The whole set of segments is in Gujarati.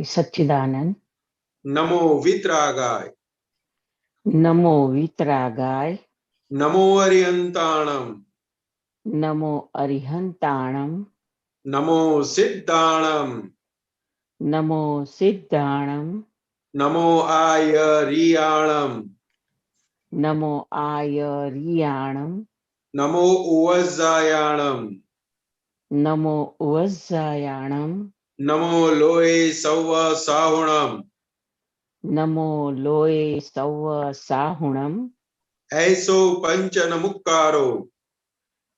સચ્ચિદાનંદ. નમો વિતરાગાય. નમો વિતરાગાય. નમો અરિહંતાણમ. નમો અરિહંતાણમ. નમો સિદ્ધાણમ. નમો સિદ્ધાણમ. નમો આયરિયાણમ. નમો આયરિયાણમ. નમો ઉવઝાયાણમ. નમો ઉવઝાયાણમ. નમો લોય સૌવ સાહુણમ. નમો લોય સૌવ સાહુણમ. ऐसो पंचन मुक्कारो.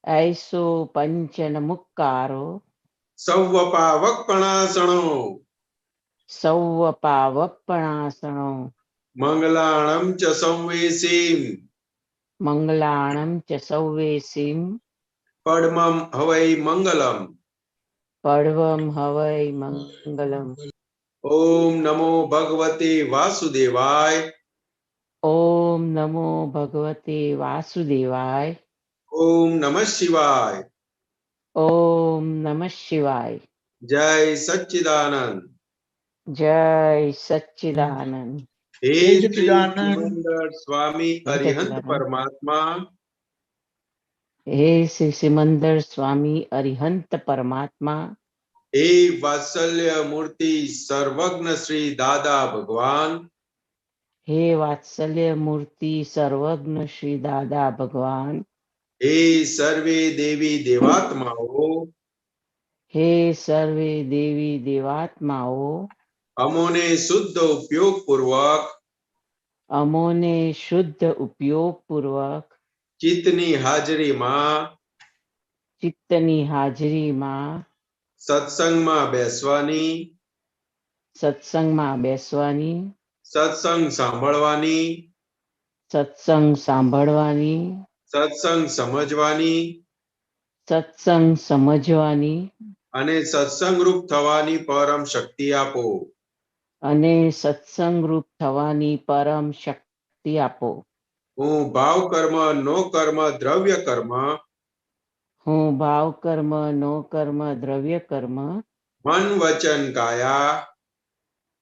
ऐસો પંચન મુક્કારો. સૌવ પાવકપણાસણો. સૌવ પાવપણાસણો. મંગલાણમ ચ સંવેસીમ. મંગલાણમ ચ સૌવેસીમ. પડમમ હવૈ મંગલમ. પડવમ હવૈ મંગલમ. ઓમ નમો ભગવતે વાસુદેવાય. ઓમ નમો ભગવતે વાસુદેવાય. ઓમ નમઃ શિવાય. ઓમ નમઃ શિવાય. જય સચ્ચિદાનંદ. જય સચ્ચિદાનંદ. હે જય શ્રી સચ્ચિદાનંદ. સિમંદર સ્વામી જય અરિહંત સચ્ચિદાનંદ. પરમાત્મા. હે શ્રી સિમંદર સ્વામી અરિહંત પરમાત્મા. હે વાત્સલ્ય મૂર્તિ સર્વજ્ઞ શ્રી દાદા ભગવાન. હે વાત્સલ્ય મૂર્તિ સર્વજ્ઞ શ્રી દાદા ભગવાન. હે સર્વે દેવી દેવાત્માઓ. હે સર્વે દેવી દેવાત્માઓ. અમોને શુદ્ધ ઉપયોગ પૂર્વક અમોને શુદ્ધ ઉપયોગ પૂર્વક ચિત્તની હાજરીમાં ચિત્તની હાજરીમાં સત્સંગમાં બેસવાની, સત્સંગમાં બેસવાની, સત્સંગ સાંભળવાની, સત્સંગ સાંભળવાની, સત્સંગ સમજવાની સત્સંગ સમજવાની અને સત્સંગરૂપ થવાની પરમ શક્તિ આપો. અને સત્સંગરૂપ થવાની પરમ શક્તિ આપો. હું ભાવ કર્મ, નો કર્મ, દ્રવ્ય કર્મ, હું ભાવ કર્મ, નો કર્મ, દ્રવ્ય કર્મ, મન વચન કાયા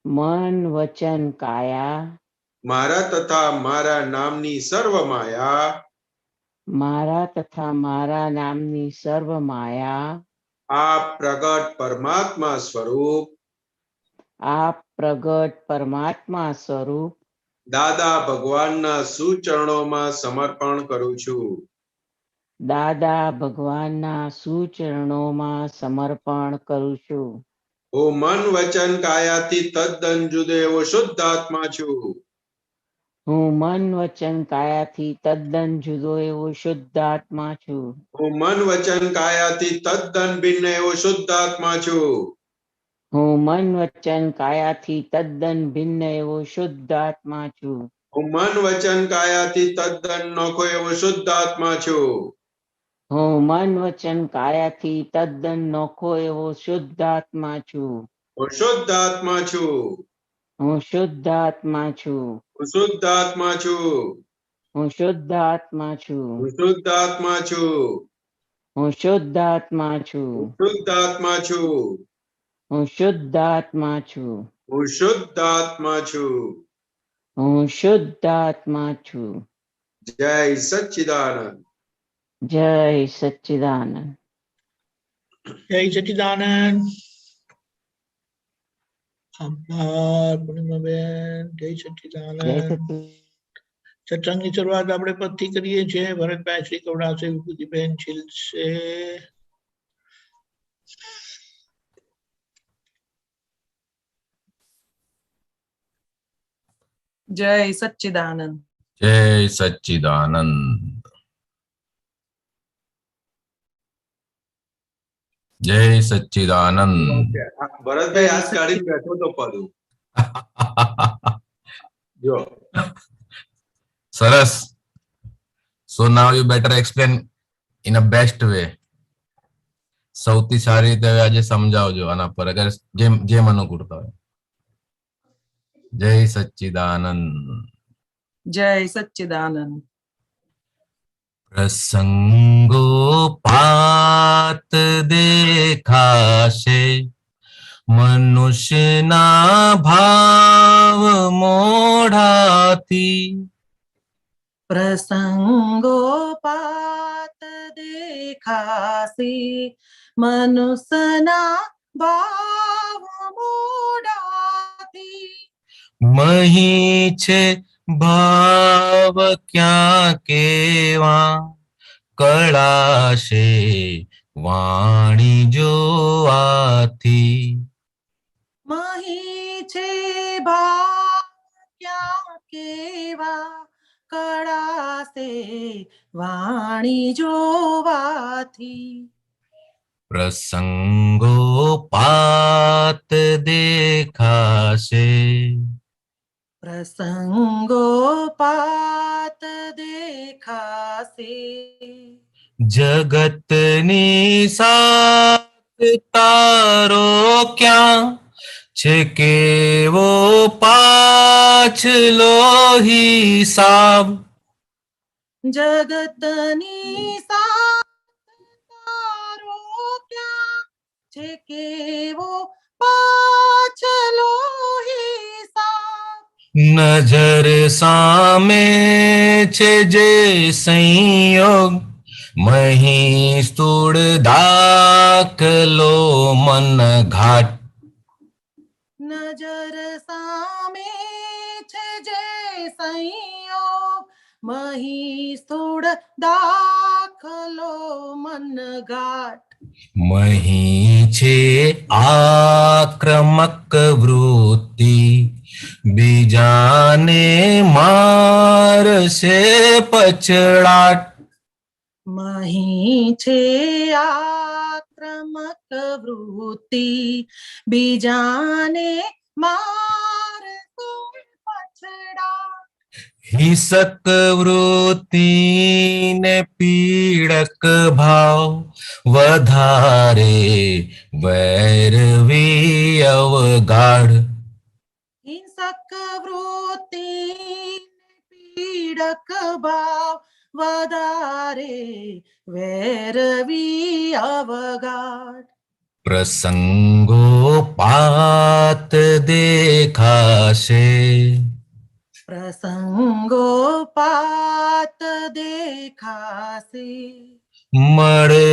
મન વચન કાયા મારા તથા મારા નામની સર્વ માયા મારા તથા મારા નામની સર્વ માયા આ પ્રગટ પરમાત્મા સ્વરૂપ આ પ્રગટ પરમાત્મા સ્વરૂપ દાદા ભગવાનના સુચરણોમાં સમર્પણ કરું છું. દાદા ભગવાનના સુચરણોમાં સમર્પણ કરું છું. હું મન વચન કાયાથી તદ્દન જુદો એવો શુદ્ધ આત્મા છું. હું મન વચન કાયાથી તદ્દન જુદો એવો શુદ્ધ આત્મા છું. હું મન વચન કાયાથી તદ્દન ભિન્ન એવો શુદ્ધ આત્મા છું. હું મન વચન કાયાથી તદ્દન ભિન્ન એવો શુદ્ધ આત્મા છું. હું મન વચન કાયાથી તદ્દન નોખો એવો શુદ્ધ આત્મા છું. હું મન વચન કાયાથી તદ્દન નોખો એવો શુદ્ધ આત્મા છું. હું શુદ્ધ આત્મા છું. હું શુદ્ધ આત્મા છું. હું શુદ્ધ આત્મા છું. હું શુદ્ધ આત્મા છું. હું શુદ્ધ આત્મા છું. હું શુદ્ધ આત્મા છું. હું શુદ્ધ આત્મા છું. હું શુદ્ધ આત્મા છું. હું શુદ્ધ આત્મા છું. હું શુદ્ધ આત્મા છું. જય સચ્ચિદાનંદ. જય સચ્ચિદાનંદ. જય સચ્ચિદાનંદ. આભાર પૂર્ણિમાબેન. જય જય સચ્ચિદાનંદ. સચ્ચિદાનંદ. સત્સંગની શરૂઆત આપણે પદથી કરીએ છીએ. ભરતભાઈ શ્રી કવડાવશે, વિભૂતિબેન છિલશે. જય સચ્ચિદાનંદ. જય સચ્ચિદાનંદ. જય સચ્ચિદાનંદ. ભરતભાઈ હાથ કાઢીને બેઠો તો પદું જો સરસ. So now you better explain in a best way. સૌથી સારી રીતે આજે સમજાવજો આના પર, અગર જેમ અનુકૂળતા હોય. જય સચ્ચિદાનંદ. જય સચ્ચિદાનંદ. પ્રસંગોપાત દેખાશે મનુષ્યના ભાવ મોઢાથી પ્રસંગોપાત દેખાશે મનુષ્યના ભાવ મોડાથી. મહી છે ભાવ ક્યાં કેવા કળાશે વાણી જોવાથી. મહી છે ભાવ ક્યાં કેવા કળાશે વાણી જોવાથી. પ્રસંગોપાત દેખાશે પ્રસંગોપાત દેખાશે જગતની સાથ તારો ક્યાં છે કેવો પાછલો હિસાબ. જગતની સાથ તારો ક્યાં છે કેવો પાછલો હિસાબ. નજર સામે છે જે સંયોગ મહી સ્થૂળ દાખલો મન ઘાટ. નજર સામે છે જે સંયોગ મહી સ્થૂળ દાખલો મન ઘાટ. મહી છે આક્રમક વૃત્તિ બીજાને મારશે પછડાટ. મહી છે આક્રમક વૃત્તિ બીજાને મારશે પછડાટ. હિંસક વૃત્તિ ને પીડક ભાવ વધારે વૈરવી અવગાઢ. હિંસક વૃત્તિ પીડક ભાવ વધારે વેરવી અવગાઢ. પ્રસંગોપાત દેખાશે પ્રસંગોપાત દેખાશે મળે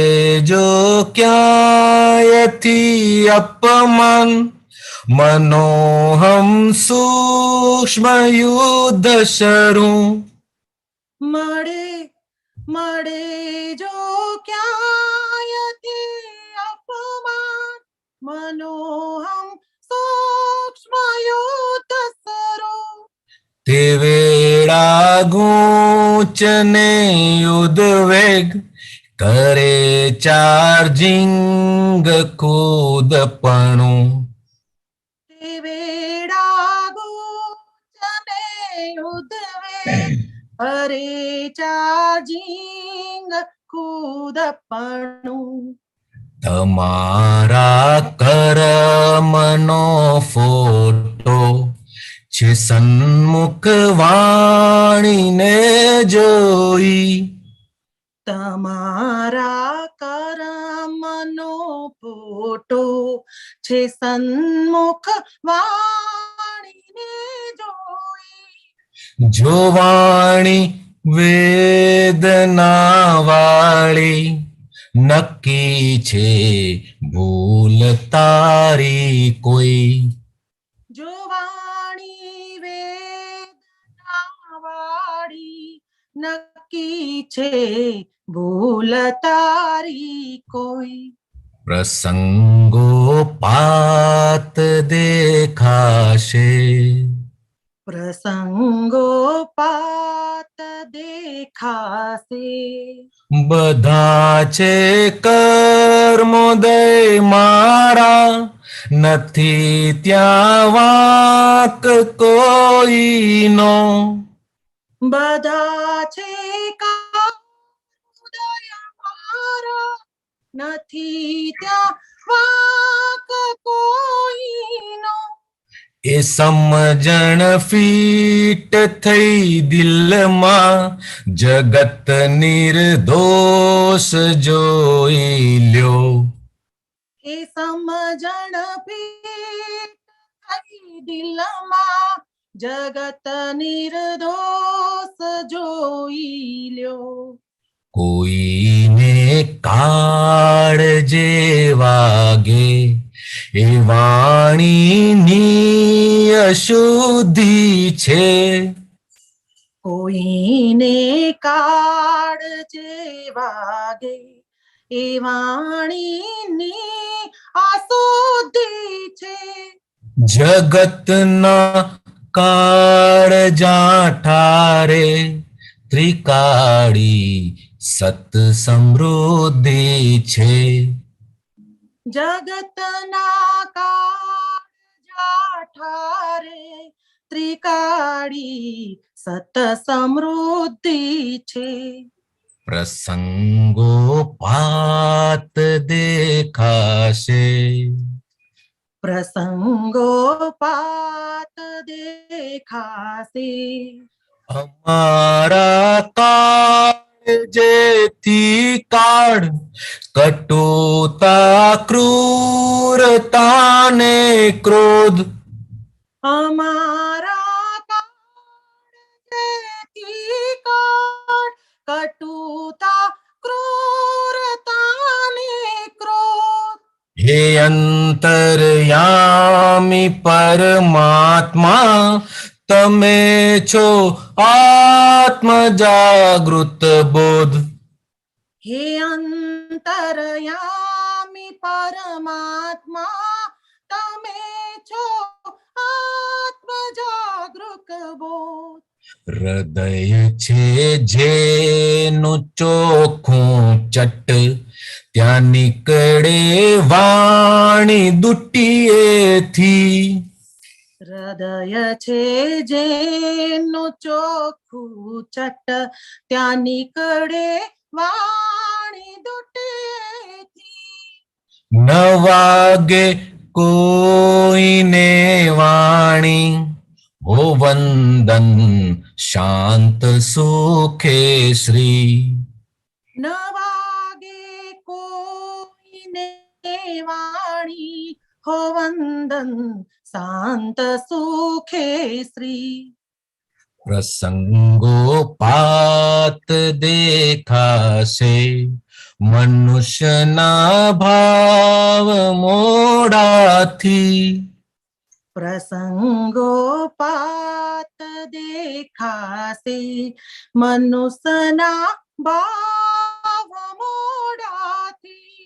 જો ક્યાંયથી અપમાન મનોહમ સૂક્ષ્મ યુદ્ધ શરૂ. મળે જો ક્યાંયથી અપમાન મનોહમ સૂક્ષ્મ યુદ્ધ શરૂ. તે વેળા ગૂંચને યુદ્ધ વેગ કરે ચાર્જિંગ ખુદપણું. તે વેળા ગૂંચને યુદ્ધ વેગ અરે ચાર્જિંગ ખુદપણું. તમારા કર્મનો ફોટો છે સન્મુખ વાણીને જોઈ. તમારા કરમનો ફોટો છે સન્મુખ વાણીને જોઈ. જો વાણી વેદના વાળી નક્કી છે ભૂલ તારી કોઈ. જો વાણી વેદના વાળી નક્કી છે ભૂલ તારી કોઈ. પ્રસંગોપાત દેખાશે પ્રસંગોપાત દેખાશે બધા છે કર્મોદય મારા નથી ત્યાં વાક કોઈનો. બધા છે ઉદય મારા નથી ત્યાં વાક કોઈનો. એ સમજણ ફીટ થઈ દિલમાં જગત નિર્દોષ જોઈ લ્યો. એ સમજણ ભેટ થઈ દિલમાં જગત નિર્દોષ જોઈ લ્યો. કોઈને કાળજે વાગે એ વાણીની અશુદ્ધિ છે. કોઈને કાળજે વાગે એ વાણીની અશુદ્ધિ છે. જગતના કાળજા ઠારે ત્રિકાળી સત સમૃદ્ધિ છે. જગતના કાળજા ઠારે ત્રિકાળી સત સમૃદ્ધિ છે. પ્રસંગોપાત દેખાશે પ્રસંગોપાત દેખાશે. અમારા કાળજેથી કાળ કટુતા ક્રૂરતા ને ક્રોધ. અમારા કાળજેથી કાળ કટુતા ક્રૂરતા ને ક્રોધ. હે અંતર્યામી પરમાત્મા તમે છો આત્મ જાગૃત બોધ. હે અંતરયામી પરમાત્મા તમે છો આત્મ જાગૃત બોધ. હૃદય છે જેનું ચોખ્ખું ચટ ત્યાં નીકળે વાણી દુટીએથી. હૃદય છે જેનું ચોખ્ખું ચટ ત્યાં નીકળે વાણી દુટેથી. ન વાગે કોઈને વાણી હો વંદન શાંત સુખે શ્રી. ન વાગે કોઈને વાણી હો વંદન શાંત સુખે શ્રી. પ્રસંગોપાત દેખાશે મનુષ્યના ભાવ મોડાથી. પ્રસંગોપાત દેખાશે મનુષ્યના ભાવ મોડાથી.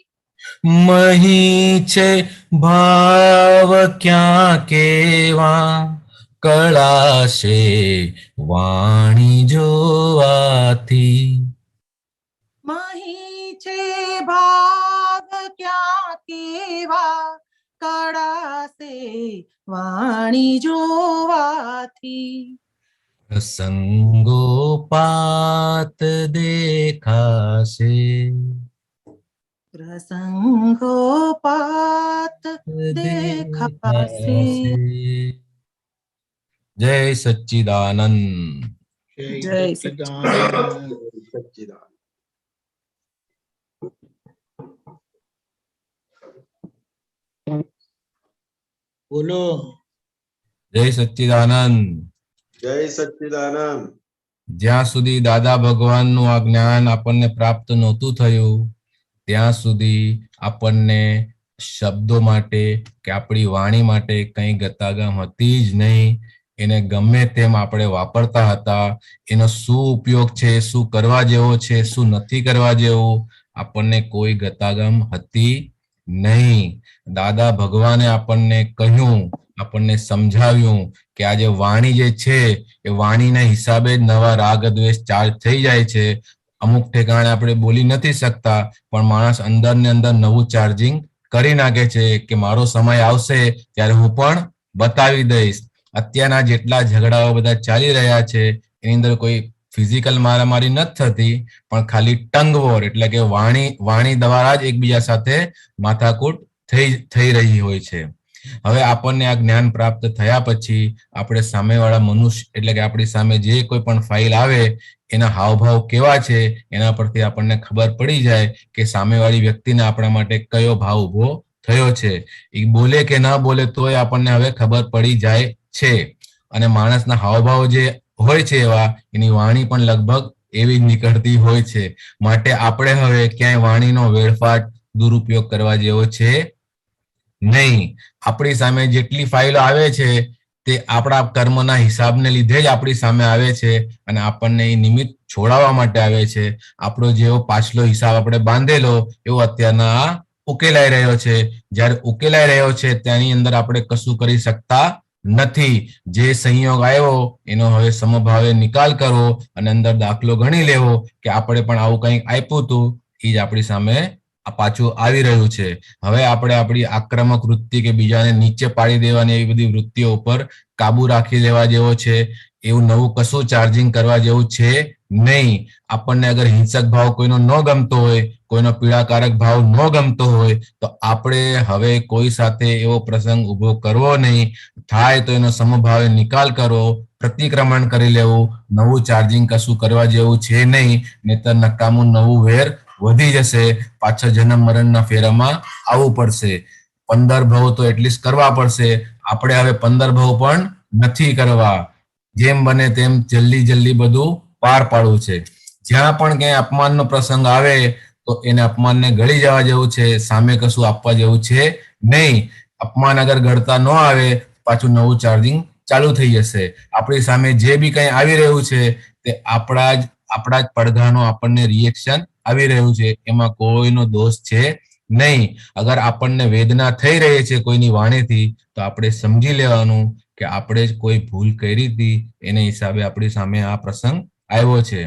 મહી છે ભાવ ક્યાં કેવા કળાશે વાણી જોવાથી. મહી છે ભાવ ક્યાં કેવા કળાશે વાણી જોવાથી. પ્રસંગોપાત દેખાશે પ્રસંગોપાત દેખાશે. જય સચ્ચિદાનંદ. જય સચ્ચિદાનંદ. સચ્ચિદાનંદ. બોલો. જય સચ્ચિદાનંદ. જય સચ્ચિદાનંદ. જ્યાં સુધી દાદા ભગવાનનું આ જ્ઞાન આપણને પ્રાપ્ત નહોતું થયું ત્યાં સુધી આપણને શબ્દો માટે કે આપણી વાણી માટે કંઈ ગતાગમ હતી જ નહીં. એને ગમે તેમ આપણે વાપરતા હતા. એનો શું ઉપયોગ છે, શું કરવા જેવો છે, શું નથી કરવા જેવું, આપણને કોઈ ગતાગમ હતી નહીં. દાદા ભગવાને આપણને કહ્યું, આપણને સમજાવ્યું કે આ જે વાણી જે છે એ વાણીના હિસાબે જ નવા રાગ દ્વેષ ચાર્જ થઈ જાય છે. અમુક ઠેકાણે આપણે બોલી નથી શકતા પણ માણસ અંદર ને અંદર નવું ચાર્જિંગ કરી નાખે છે કે મારો સમય આવશે ત્યારે હું પણ બતાવી દઈશ. અત્યારના જેટલા ઝઘડાઓ બધા ચાલી રહ્યા છે એની અંદર કોઈ ફિઝિકલ મારામારી નથી થતી પણ ખાલી ટંગ વોર એટલે કે વાણી દ્વારા જ એકબીજા સાથે માથાકૂટ થઈ રહી હોય છે. હવે આપણને આ જ્ઞાન પ્રાપ્ત થયા પછી આપણે સામેવાળા મનુષ્ય એટલે કે આપણી સામે જે કોઈ પણ ફાઇલ આવે એના હાવભાવ કેવા છે એના પરથી આપણને ખબર પડી જાય કે સામેવાળી વ્યક્તિને આપણા માટે કયો ભાવ ઉભો થયો છે. એ બોલે કે ના બોલે તોય આપણને હવે ખબર પડી જાય છે. અને માણસના હાવભાવ જે હોય છે એવા, એની વાણી પણ લગભગ એવી જ નીકળતી હોય છે. માટે આપણે હવે ક્યાંય વાણીનો વેડફાટ દુરુપયોગ કરવા જેવો છે નહીં. આપણી સામે જેટલી ફાઇલો આવે છે તે આપણા કર્મના હિસાબને લીધે જ આપણી સામે આવે છે, અને આપણને એ નિમિત્ત છોડાવવા માટે આવે છે. આપણો જેવો પાછલો હિસાબ આપણે બાંધેલો એવો અત્યારના ઉકેલાઈ રહ્યો છે. જ્યારે ઉકેલાઈ રહ્યો છે તેની અંદર આપણે કશું કરી શકતા નથી. જે સંયોગ આવ્યો એનો હવે સમભાવે નિકાલ કરવો અને અંદર દાખલો ગણી લેવો કે આપણે પણ આવું કંઈક આપ્યું હતું, એ જ આપણી સામે પાછું આવી રહ્યું છે. હવે આપણે આપણી આક્રમક વૃત્તિ કે બીજાને નીચે પાડી દેવાની એવી બધી વૃત્તિઓ ઉપર કાબુ રાખી લેવા જેવો છે. એવું નવું કશું ચાર્જિંગ કરવા જેવું છે નહીં. આપણને અગર હિંસક ભાવ કોઈનો ન ગમતો હોય, કોઈનો પીડાકારક ભાવ ન ગમતો હોય, તો આપણે હવે કોઈ સાથે એવો પ્રસંગ ઉભો કરવો નહીં. થાય તો એનો સમભાવે નિકાલ કરવો, પ્રતિક્રમણ કરી લેવું. નવું ચાર્જિંગ કશું કરવા જેવું છે નહીં, નહીતર નકામું નવું વેર વધી જશે. પાછળ જન્મ મરણના ફેરામાં આવવું પડશે. 15 ભવ તો એટલીસ્ટ કરવા પડશે. આપણે હવે 15 ભવ પણ નથી કરવા. જેમ બને તેમ જલ્દી બધું પાર પાડવું છે. જ્યાં પણ ક્યાંય અપમાનનો પ્રસંગ આવે તો એને અપમાનને ગળી જવા જેવું છે, સામે કશું આપવા જેવું છે નહીં. અપમાન અગર ગળતા ન આવે પાછું નવું ચાર્જિંગ ચાલુ થઈ જશે. આપણી સામે જે બી કંઈ આવી રહ્યું છે તે આપણા જ પડઘાનો આપણને રિએક્શન આવી રહ્યું છે. એમાં કોઈનો દોષ છે નહીં. અગર આપણને વેદના થઈ રહી છે કોઈની વાણીથી, તો આપણે સમજી લેવાનું કે આપણે જ કોઈ ભૂલ કરી હતી, એને હિસાબે આપણી સામે આ પ્રસંગ આવ્યો છે.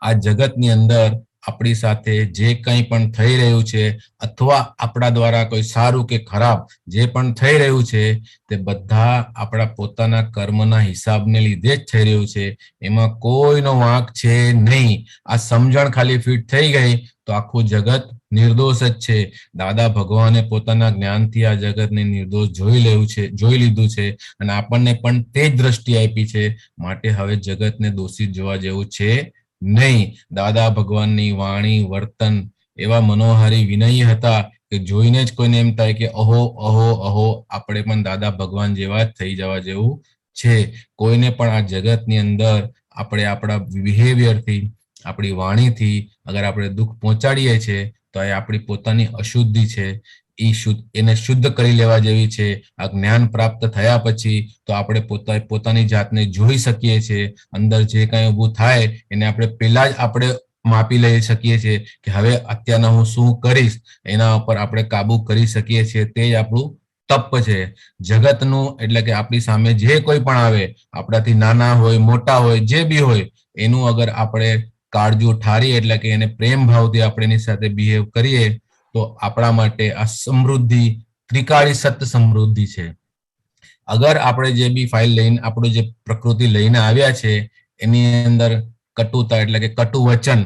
આ જગતની અંદર આપણી સાથે જે કંઈ પણ થઈ રહ્યું છે, અથવા આપણા દ્વારા કોઈ સારું કે ખરાબ જે પણ થઈ રહ્યું છે, તે બધા આપણા પોતાના કર્મના હિસાબને લીધે જ થઈ રહ્યું છે. એમાં કોઈનો વાંક છે નહીં. આ સમજણ ખાલી ફિટ થઈ ગઈ તો આખું જગત નિર્દોષ જ છે. દાદા ભગવાને પોતાના જ્ઞાનથી આ જગતને નિર્દોષ જોઈ લીધું છે, અને આપણને પણ તે જ દ્રષ્ટિ આપી છે. માટે હવે જગતને દોષિત જોવા જેવું છે નહીં. દાદા ભગવાનની વાણી વર્તન એવા મનોહારી વિનયી હતા કે જોઈને જ કોઈને એમ થાય કે અહો અહો અહો, આપણે પણ દાદા ભગવાન જેવા જ થઈ જવા જેવું છે. કોઈને પણ આ જગતની અંદર આપણે આપણા બિહેવિયરથી, આપણી વાણીથી અગર આપણે દુઃખ પહોંચાડીએ છીએ તો એ આપણી પોતાની અશુદ્ધિ છે. એને શુદ્ધ કરી લેવા જેવી છે. આ જ્ઞાન પ્રાપ્ત થયા પછી તો આપણે પોતાની જાતને જોઈ શકીએ છીએ. અંદર જે કાંઈ ઊભું થાય એને આપણે પહેલા જ આપણે માપી લઈ શકીએ છીએ કે હવે અત્યારના હું શું કરીશ, એના ઉપર આપણે કાબુ કરી શકીએ છીએ. તે જ આપણું તપ છે. જગતનું એટલે કે આપણી સામે જે કોઈ પણ આવે, આપણાથી નાના હોય મોટા હોય જે બી હોય, એનું અગર આપણે કાળજું ઠારી એટલે કે એને પ્રેમ ભાવથી આપણે એની સાથે બિહેવ કરીએ તો આપણા માટે આ સમૃદ્ધિ ત્રિકાળી સત્ય સમૃદ્ધિ છે. અગર આપણે જે બી ફાઇલ લઈને, આપણું જે પ્રકૃતિ લઈને આવ્યા છે એની અંદર કટુતા એટલે કે કટુ વચન,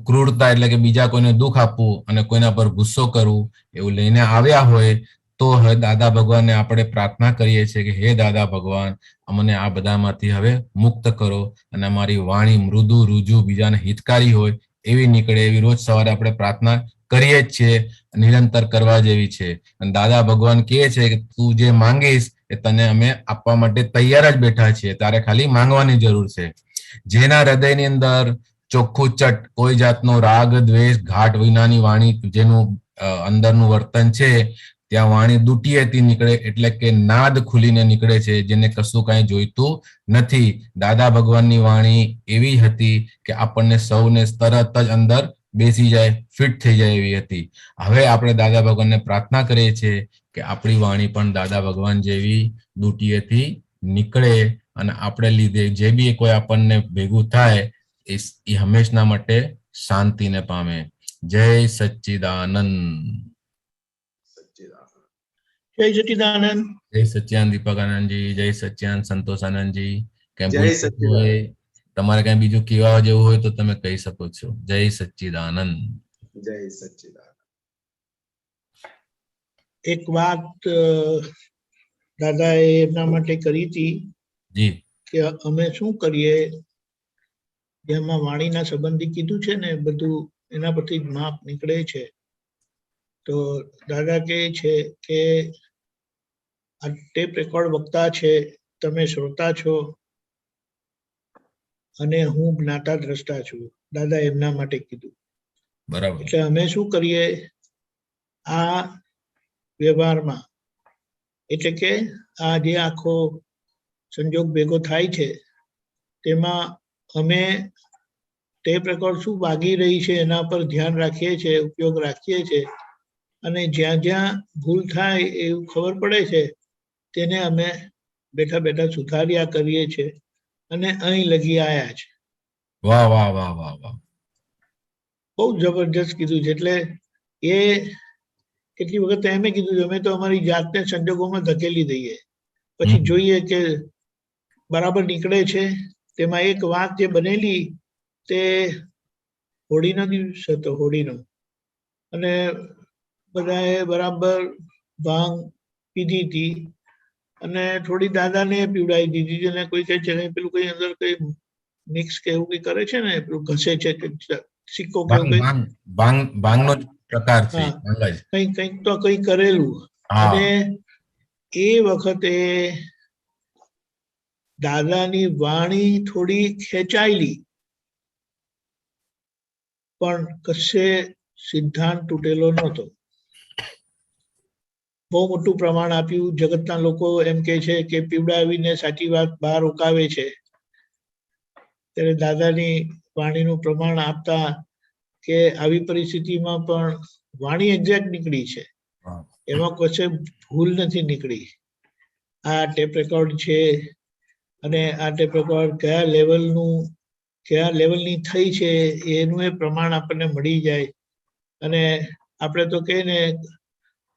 ક્રૂરતા એટલે કે બીજા કોઈને દુઃખ આપવું અને કોઈના પર ગુસ્સો કરવું, એવું લઈને આવ્યા હોય તો હવે દાદા ભગવાનને આપણે પ્રાર્થના કરીએ છીએ કે હે દાદા ભગવાન, અમને આ બધામાંથી હવે મુક્ત કરો અને અમારી વાણી મૃદુ રુજુ બીજાને હિતકારી હોય એવી નીકળે. એવી રોજ સવારે આપણે પ્રાર્થના કરીએ જ છીએ, નિરંતર કરવા જેવી છે. અને દાદા ભગવાન કહે છે કે તું જે માંગીશ એ તને અમે આપવા માટે તૈયાર જ બેઠા છીએ, તારે ખાલી માંગવાની જરૂર છે. જેના હૃદયની અંદર ચોખ્ખું ચટ, કોઈ જાતનો રાગ દ્વેષ ઘાટ વિનાની વાણી, જેનું અંદરનું વર્તન છે, ત્યાં વાણી દુટીએથી નીકળે એટલે કે નાદ ખુલીને નીકળે છે, જેને કશું કાંઈ જોઈતું નથી. દાદા ભગવાનની વાણી એવી હતી કે આપણને સૌને તરત જ અંદર બેસી જાય, ફિટ થઈ જાય એવી હતી. હવે આપણે દાદા ભગવાનને પ્રાર્થના કરીએ છીએ કે આપણી વાણી પણ દાદા ભગવાન જેવી દુટીએથી નીકળે અને આપણે લીધે જે બી કોઈ આપણને ભેગું થાય એ હંમેશના માટે શાંતિને પામે. જય સચ્ચિદાનંદ. જય સચ્ચિદાનંદ. જય સચ્ચિદાનંદ દીપકાનંદજી. જય સચ્ચિદાનંદ સંતોષાનંદજી. જય સચ્ચિદાનંદ. તમારે કઈ બીજું કહેવા જેવું હોય તો તમે કહી શકો છો. જય સચ્ચિદાનંદ. જય સચ્ચિદાનંદ. એક વાત દાદાએ એમના માટે કરી હતી જી કે અમે શું કરીએ, જેમાં વાણીના સંબંધી કીધું છે ને બધું, એના પરથી જ માપ નીકળે છે. તો દાદા કહે છે કે આ ટેપ રેકોર્ડ વક્તા છે, તમે શ્રોતા છો અને હું જ્ઞાતા દ્રષ્ટા છું. દાદા એમના માટે કીધું. બરાબર. એટલે અમે શું કરીએ આ વ્યવહારમાં, એટલે કે આ જે આખો સંજોગ ભેગો થાય છે તેમાં અમે ટેપ રેકોર્ડ શું વાગી રહી છે એના પર ધ્યાન રાખીએ છીએ, ઉપયોગ રાખીએ છીએ, અને જ્યાં જ્યાં ભૂલ થાય એવું ખબર પડે છે તેને અમે બેઠા બેઠા સુધાર્યા કરીએ છીએ અને અહીં લગી આવ્યા છે. વાહ વાહ વાહ વાહ વાહ. બહુ જબરજસ્ત કીધું છે. એટલે એ કેટલી વખત એમ કીધું છે અમે તો અમારી જાતને સંજોગોમાં ધકેલી દઈએ, પછી જોઈએ કે બરાબર નીકળે છે. તેમાં એક વાત જે બનેલી તે હોળીનો દિવસ હતો, હોળીનો, અને બધાએ બરાબર ભાંગ પીધી હતી અને થોડી દાદાને પીવડાવી દીધી, અને કોઈ કહે છે પેલું કઈ અંદર કઈ મિક્સ કે એવું કઈ કરે છે ને, પેલું ઘસે છે સિક્કો કે એવું કઈ, ભાંગનો પ્રકાર છે, કંઈક તો કઈ કરેલું. અને એ વખતે દાદાની વાણી થોડી ખેંચાયેલી, પણ કશે સિદ્ધાંત તૂટેલો નહોતો. બહુ મોટું પ્રમાણ આપ્યું. જગતના લોકો એમ કે છે કે પીવડાવીને સાચી વાત બહાર ઉકાવે છે, ત્યારે દાદાની વાણીનું પ્રમાણ આપતા કે આવી પરિસ્થિતિમાં પણ વાણી એક્ઝેક્ટ નીકળી છે, એમાં કશે ભૂલ નથી નીકળી. આ ટેપ રેકોર્ડ છે અને આ ટેપ રેકોર્ડ કયા લેવલની થઈ છે એનું એ પ્રમાણ આપણને મળી જાય. અને આપણે તો કહીએ ને,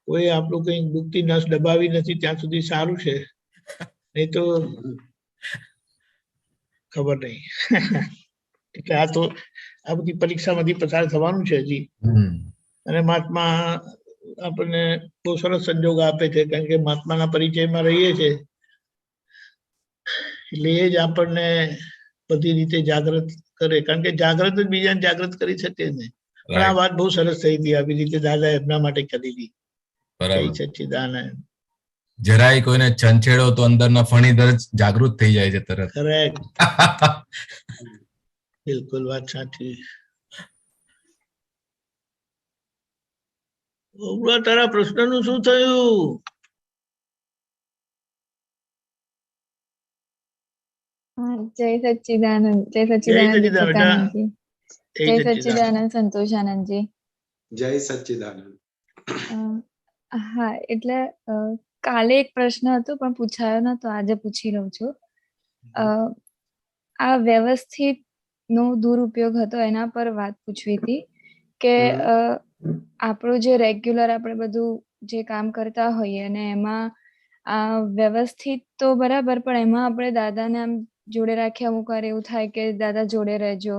કોઈ આપણું કઈ દુખતી નસ દબાવી નથી ત્યાં સુધી સારું છે, નહીં તો ખબર નહીં. એટલે આ બધી પરીક્ષામાંથી પસાર થવાનું છે હજી. અને મહાત્મા આપણને બહુ સરસ સંજોગ આપે છે, કારણ કે મહાત્માના પરિચયમાં રહીએ છીએ એટલે એ જ આપણને બધી રીતે જાગૃત કરે, કારણ કે જાગૃત જ બીજાને જાગૃત કરી શકે ને. પણ આ વાત બહુ સરસ થઈ હતી, આવી રીતે દાદા એમના માટે કરી હતી. જય સચ્ચિદાનંદ. જરાય કોઈને છંછેડો તો અંદરના ફણીધર જાગૃત થઈ જાય છે તરત. કરેક્ટ. બિલકુલ વાત સાચી. તારા પ્રશ્નનું શું થયું? જય સચ્ચિદાનંદ. જય સચ્ચિદાનંદ. જય સચ્ચિદાનંદ સંતોષાનંદજી. જય સચ્ચિદાનંદ. હા, એટલે કાલે એક પ્રશ્ન હતો પણ પૂછાયો નતો, આજે પૂછી લઉં છું. આ વ્યવસ્થિત નો દુરુપયોગ હતો એના પર વાત પૂછવી હતી કે આપણું જે રેગ્યુલર આપણે બધું જે કામ કરતા હોઈએ અને એમાં આ વ્યવસ્થિત તો બરાબર, પણ એમાં આપણે દાદાને આમ જોડે રાખી અમુક વાર એવું થાય કે દાદા જોડે રહેજો,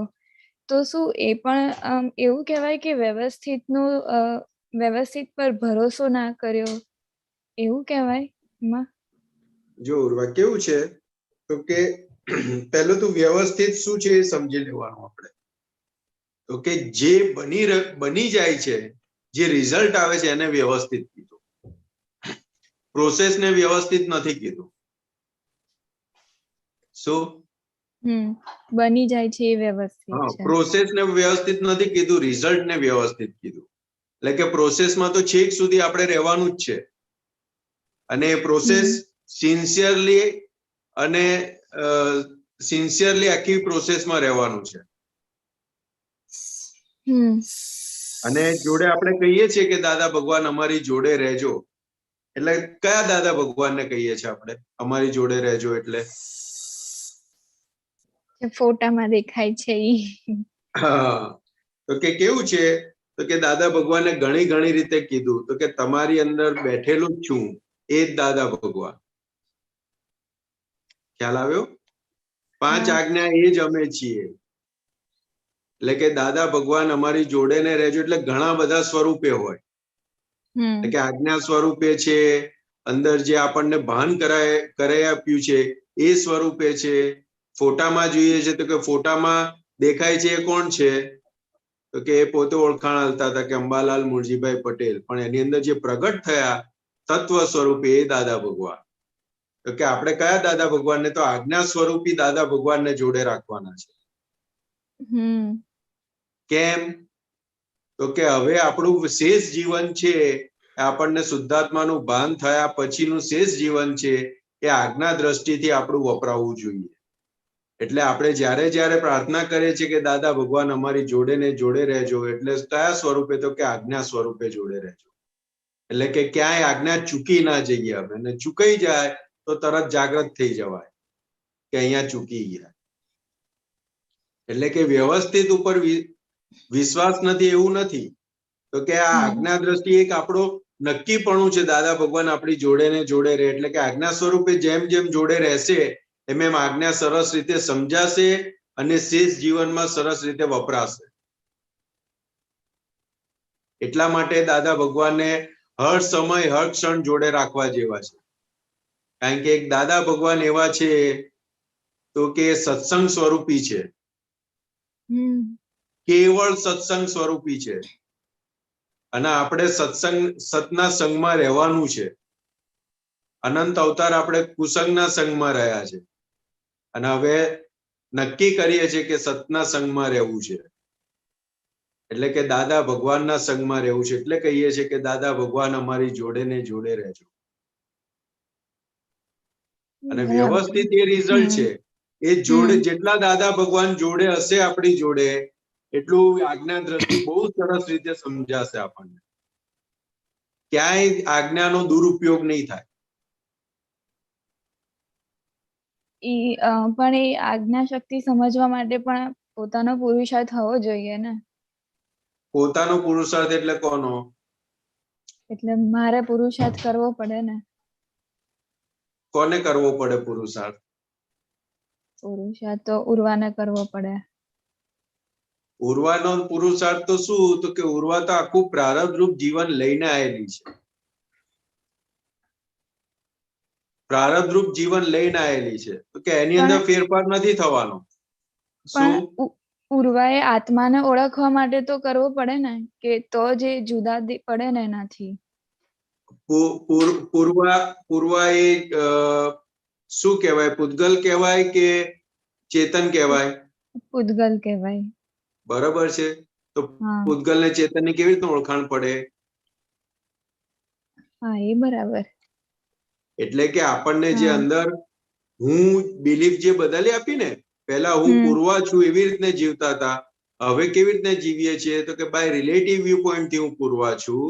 તો શું એ પણ એવું કહેવાય કે વ્યવસ્થિત પર ભરોસો ના કર્યો એવું કહેવાય? એમાં જો ઉર્વા કેવું છે તો કે પહેલું તો વ્યવસ્થિત શું છે એ સમજી લેવાનું આપણે. તો કે જે બની જાય છે, જે રિઝલ્ટ આવે છે એને વ્યવસ્થિત કીધું, પ્રોસેસને વ્યવસ્થિત નથી કીધું. શું બની જાય છે એ વ્યવસ્થિત છે? પ્રોસેસને વ્યવસ્થિત નથી કીધું, રિઝલ્ટને વ્યવસ્થિત કીધું. એટલે કે પ્રોસેસમાં તો છેક સુધી આપણે રહેવાનું જ છે, અને એ પ્રોસેસ સિન્સિયરલી આખી પ્રોસેસમાં રહેવાનું છે. અને જોડે આપણે કહીએ છીએ કે દાદા ભગવાન અમારી જોડે રહેજો, એટલે કયા દાદા ભગવાનને કહીએ છીએ આપણે અમારી જોડે રહેજો? એટલે ફોટામાં દેખાય છે. હા, તો કે કેવું છે તો કે દાદા ભગવાને ઘણી રીતે કીધું, તો કે તમારી અંદર બેઠેલું જ છું એ જ દાદા ભગવાન. ખ્યાલ આવ્યો? 5 આજ્ઞા એ જ અમે છીએ. એટલે કે દાદા ભગવાન અમારી જોડે ને રહેજો, એટલે ઘણા બધા સ્વરૂપે હોય. એટલે કે આજ્ઞા સ્વરૂપે છે, અંદર જે આપણને ભાન કરાઈ આપ્યું છે એ સ્વરૂપે છે. ફોટામાં જોઈએ છે તો કે ફોટામાં દેખાય છે એ કોણ છે? તો કે એ પોતે ઓળખાણ આલતા હતા કે અંબાલાલ મુરજીભાઈ પટેલ, પણ એની અંદર જે પ્રગટ થયા તત્વ સ્વરૂપે એ દાદા ભગવાન. તો કે આપણે કયા દાદા ભગવાનને? તો આજ્ઞા સ્વરૂપી દાદા ભગવાનને જોડે રાખવાના છે. કેમ? તો કે હવે આપણું શેષ જીવન છે, આપણને શુદ્ધાત્માનું ભાન થયા પછીનું શેષ જીવન છે, એ આજ્ઞા દ્રષ્ટિથી આપણું વપરાવવું જોઈએ. એટલે આપણે જ્યારે જ્યારે પ્રાર્થના કરીએ છીએ કે દાદા ભગવાન અમારી જોડે ને જોડે રહેજો, એટલે કયા સ્વરૂપે? તો કે આજ્ઞા સ્વરૂપે જોડે રહેજો. એટલે કે ક્યાંય આજ્ઞા ચૂકી ના જઈએ અમે, અને ચૂકાઈ જાય તો તરત જાગૃત થઈ જવાય કે અહીંયા ચૂકી ગયા. એટલે કે વ્યવસ્થિત ઉપર વિશ્વાસ નથી એવું નથી. તો કે આ આજ્ઞા દ્રષ્ટિ એક આપણો નક્કીપણું છે, દાદા ભગવાન આપણી જોડે ને જોડે રહે. એટલે કે આજ્ઞા સ્વરૂપે જેમ જેમ જોડે રહેશે એમ એમ આજ્ઞા સરસ રીતે સમજાશે અને શેષ જીવનમાં સરસ રીતે વપરાશે. એટલા માટે દાદા ભગવાનને હર સમય હર ક્ષણ જોડે રાખવા જેવા છે. કારણ કે એક દાદા ભગવાન એવા છે તો કે સત્સંગ સ્વરૂપી છે, કેવળ સત્સંગ સ્વરૂપી છે. અને આપણે સતના સંગમાં રહેવાનું છે. અનંત અવતાર આપણે કુસંગના સંગમાં રહ્યા છે, અને હવે નક્કી કરીએ છીએ કે સતના સંગમાં રહેવું છે. એટલે કે દાદા ભગવાનના સંગમાં રહેવું છે. એટલે કહીએ છીએ કે દાદા ભગવાન અમારી જોડે ને જોડે રહેજો. અને વ્યવસ્થિત એ રિઝલ્ટ છે. એ જોડે જેટલા દાદા ભગવાન જોડે હશે આપણી જોડે, એટલું આજ્ઞા દ્રષ્ટિ બહુ સરસ રીતે સમજાશે આપણને. ક્યાંય આજ્ઞાનો દુરુપયોગ નહીં થાય. પણ એ આજ્ઞા શક્તિ સમજવા માટે પણ પોતાનો પુરુષાર્થ હોવો જોઈએ ને. પોતાનો પુરુષાર્થ એટલે કોનો? એટલે મારે પુરુષાર્થ કરવો પડે ને. કોને કરવો પડે પુરુષાર્થ? પુરુષાર્થ તો ઉર્વાને કરવો પડે. ઉર્વાનો પુરુષાર્થ તો શું? તો કે ઉર્વા તો આખું પ્રારબ્ધ રૂપ જીવન લઈને આવેલી છે. પ્રારબ્ધ રૂપ જીવન લઈને આવેલી છે, તો કે એની અંદર ફેરફાર નથી થવાનો. પણ ઉર્વાએ આત્માને ઓળખવા માટે તો કરવો પડે ને, કે તો જે જુદા પડે ને એનાથી. પૂર્વા એ શું કહેવાય? પૂતગલ કહેવાય કે ચેતન કહેવાય? પૂતગલ કહેવાય. બરાબર છે. તો પૂતગલ ને ચેતન ની કેવી રીતે ઓળખાણ પડે? હા, એ બરાબર. એટલે કે આપણને જે અંદર હું બિલીફ જે બદલી આપી ને, પહેલા હું પૂર્વા છું એવી રીતને જીવતા હતા, હવે કેવી રીતને જીવીએ છીએ? તો કે બાય રિલેટિવ વ્યૂ પોઈન્ટ થી હું પૂર્વા છું,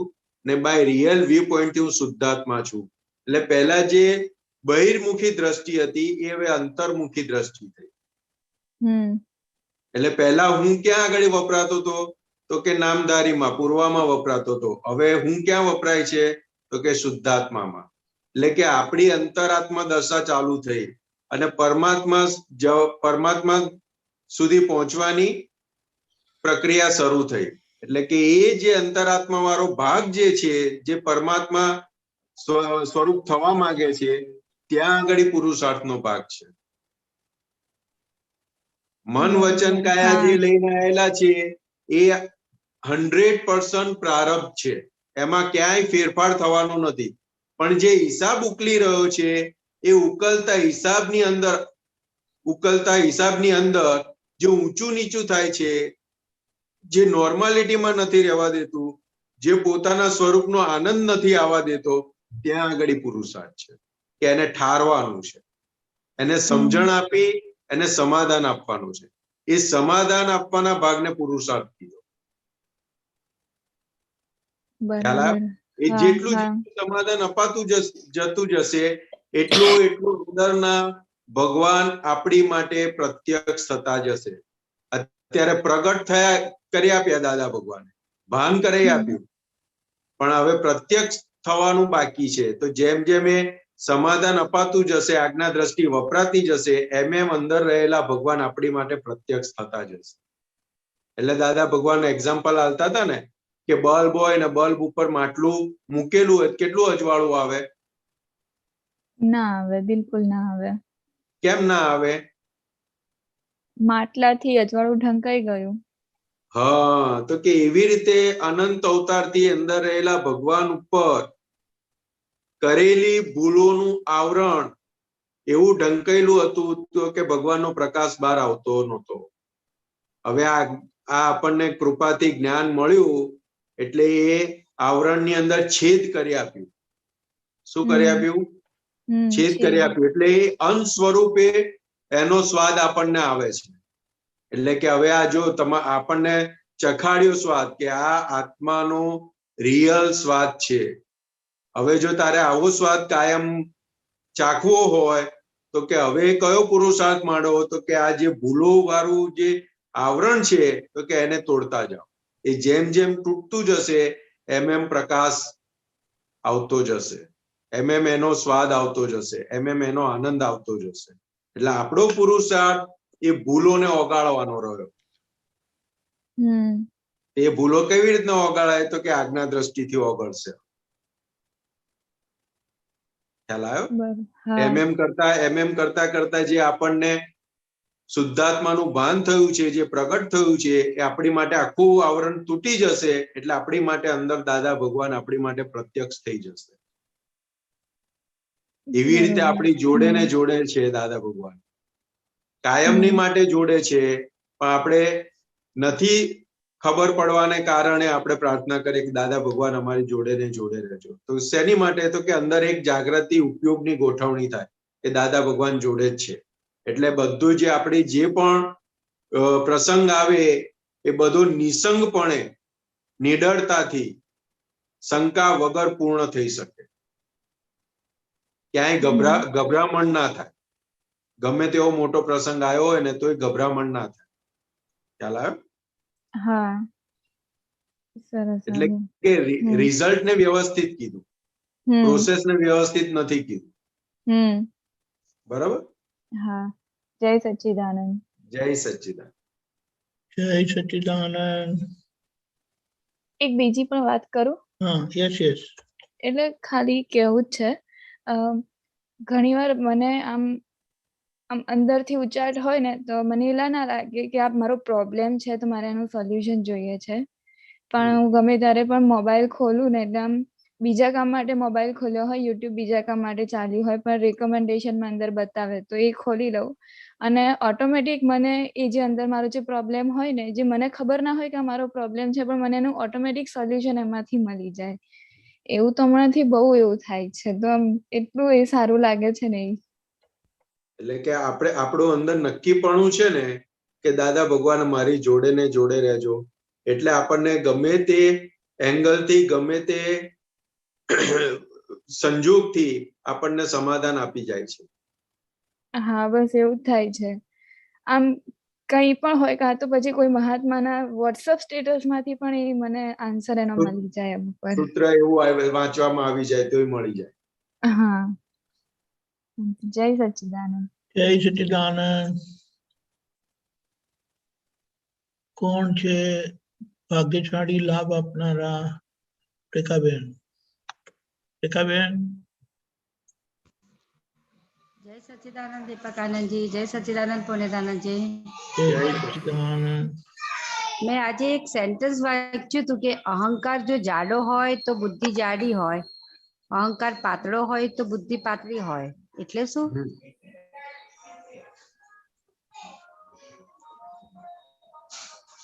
ને બાય રિયલ વ્યૂ પોઈન્ટ થી હું શુદ્ધાત્મા છું. એટલે પહેલા જે બહિર્મુખી દ્રષ્ટિ હતી એ હવે અંતર્મુખી દ્રષ્ટિ થઈ. એટલે પહેલા હું ક્યાં આગળ વપરાતો હતો? તો કે નામધારીમાં, પૂર્વામાં વપરાતો હતો. હવે હું ક્યાં વપરાય છે? તો કે શુદ્ધાત્મામાં. એટલે કે આપણી અંતરાત્મા દશા ચાલુ થઈ અને પરમાત્મા સુધી પહોંચવાની પ્રક્રિયા શરૂ થઈ. એટલે કે એ જે અંતરાત્મા વાળો ભાગ જે છે, જે પરમાત્મા સ્વરૂપ થવા માંગે છે, ત્યાં આગળ પુરુષાર્થનો ભાગ છે. મન વચન કાયા જે લઈને આવેલા છે એ 100% પ્રારબ્ધ છે, એમાં ક્યાંય ફેરફાર થવાનો નથી. પણ જે હિસાબ ઉકલી રહ્યો છે એ ઉકલતા હિસાબની અંદર જે ઊંચું નીચું થાય છે, જે નોર્માલિટીમાં નથી રહેવા દેતું, જે પોતાના સ્વરૂપનો આનંદ નથી આવવા દેતો, ત્યાં આગળ પુરુષાર્થ છે કે એને ઠારવાનું છે, એને સમજણ આપી એને સમાધાન આપવાનું છે. એ સમાધાન આપવાના ભાગને પુરુષાર્થ કીધો. એ જેટલું સમાધાન અપાતું જતું જશે એટલું અંદરના ભગવાન આપણી માટે પ્રત્યક્ષ થતા જશે. અત્યારે પ્રગટ કરી આપ્યા દાદા ભગવાને, ભાન કરી આપ્યું, પણ હવે પ્રત્યક્ષ થવાનું બાકી છે. તો જેમ જેમ એ સમાધાન અપાતું જશે, આજ્ઞા દ્રષ્ટિ વપરાતી જશે, એમ એમ અંદર રહેલા ભગવાન આપણી માટે પ્રત્યક્ષ થતા જશે. એટલે દાદા ભગવાન એક્ઝામ્પલ આલતા હતા ને કે બલ્બ હોય ને બલ્બ ઉપર માટલું મૂકેલું હોય, કેટલું અજવાળું આવે? ના આવે, બિલકુલ ના આવે. કેમ ના આવે? માટલાથી અજવાળું ઢંકાઈ ગયું. હા, તો કે એવી રીતે અનંત અવતારથી અંદર રહેલા ભગવાન ઉપર કરેલી ભૂલોનું આવરણ એવું ઢંકાયેલું હતું તો કે ભગવાનનો પ્રકાશ બહાર આવતો નહોતો. હવે આ આપણને કૃપાથી જ્ઞાન મળ્યું એટલે એ આવરણની અંદર છેદ કરી આપ્યું. શું કરી આપ્યું? છેદ કરી આપ્યું. એટલે એ અંશ સ્વરૂપે એનો સ્વાદ આપણને આવે છે. એટલે કે હવે આ જો આપણને ચખાડ્યો સ્વાદ કે આ આત્માનો રિયલ સ્વાદ છે. હવે જો તારે આવો સ્વાદ કાયમ ચાખવો હોય તો કે હવે કયો પુરુષાર્થ માંડવો? તો કે આ જે ભૂલો વાળું જે આવરણ છે તો કે એને તોડતા જાઓ. એ જેમ જેમ તૂટતું જશે એમ પ્રકાશ આવતો જશે, એમ એનો સ્વાદ આવતો જશે, એમ એનો આનંદ આવતો જશે. એટલે આપણો પુરુષાર્થ એ ભૂલોને ઓગાળવાનો રહ્યો. એ ભૂલો કેવી રીતના ઓગાળાય? તો કે આજ્ઞા દ્રષ્ટિથી ઓગળશે. ખ્યાલ આવ્યો? એમ કરતા જે આપણને શુદ્ધાત્માનું ભાન થયું છે, જે પ્રગટ થયું છે, એ આપણી માટે આખું આવરણ તૂટી જશે. એટલે આપણી માટે અંદર દાદા ભગવાન આપણી માટે પ્રત્યક્ષ થઈ જશે. એવી રીતે આપણી જોડે ને જોડે છે દાદા ભગવાન. કાયમની માટે જોડે છે, પણ આપણે નથી ખબર પડવાને કારણે આપણે પ્રાર્થના કરીએ કે દાદા ભગવાન અમારી જોડે ને જોડે રહેજો. તો શેની માટે? તો કે અંદર એક જાગૃતિ ઉપયોગની ગોઠવણી થાય કે દાદા ભગવાન જોડે જ છે. એટલે બધું જે આપણી જે પણ પ્રસંગ આવે એ બધો નિસંગપણે નિડરતાથી શંકા વગર પૂર્ણ થઈ શકે. ક્યાંય ગભરામણ ના થાય. ગમે તેવો મોટો પ્રસંગ આવ્યો હોય ને તોય ગભરામણ ના થાય. ખ્યાલ આવ્યો? હા, સરસ. એટલે કે રિઝલ્ટ ને વ્યવસ્થિત કીધું, પ્રોસેસ ને વ્યવસ્થિત નથી કીધું. બરાબર? હા. જય સચ્ચિદાનંદ. જય સચ્ચિદાનંદ. જય સચ્ચિદાનંદ. એક બીજી પણ વાત કરું? હા, યસ. એટલે ખાલી કેવું જ છે, ઘણીવાર મને આમ અંદરથી ઉચાટ હોય ને તો મને એલા ના લાગે કે આ મારો પ્રોબ્લેમ છે તો મારે એનું સોલ્યુશન જોઈએ છે. પણ હું ગમે ત્યારે પણ મોબાઈલ ખોલું ને એટલે આમ બીજા કામ માટે મોબાઈલ ખોલ્યો હોય, યુટ્યુબ બીજા કામ માટે ચાલ્યું હોય, પણ રેકમેન્ડેશનમાં અંદર બતાવે તો એ ખોલી લઉં અને ઓટોમેટિક મને એ જે અંદર મારો જે પ્રોબ્લેમ હોય ને, જે મને ખબર ના હોય કે આ મારો પ્રોબ્લેમ છે, પણ મને એનું ઓટોમેટિક સોલ્યુશન એમાંથી મળી જાય. એવું તો હમણાંથી બહુ એવું થાય છે. તો આમ એટલું એ સારું લાગે છે ને. એટલે કે આપણું અંદર નક્કીપણું છે ને કે દાદા ભગવાન મારી જોડે ને જોડે રહેજો. એટલે આપણને ગમે તે એંગલથી, ગમે તે સંજોગથી આપણને સમાધાન આપી જાય છે. હા, બસ એવું જ થાય છે. આમ કઈ પણ હોય, કાં તો પછી કોઈ મહાત્માના વોટ્સઅપ સ્ટેટસ માંથી પણ એ મને આન્સર એનો મળી જાય. અમુક વાર સૂત્ર એવું વાંચવામાં આવી જાય તોય મળી જાય. હા. જય સચ્ચિદાનંદ. જય સચ્ચિદાનંદ. કોણ છે ભાગ્યશાળી લાભ આપનારા? રેખાબેન. જય સચ્ચિદાનંદ દીપકાનંદજી. જય સચ્ચિદાનંદ પુણ્યદાનંદજી. જય સચ્ચિદાનંદ. મેં આજે એક સેન્ટેન્સ વાંચ્યું હતું કે અહંકાર જો જાડો હોય તો બુદ્ધિ જાડી હોય, અહંકાર પાતળો હોય તો બુદ્ધિ પાતળી હોય. એટલે શું?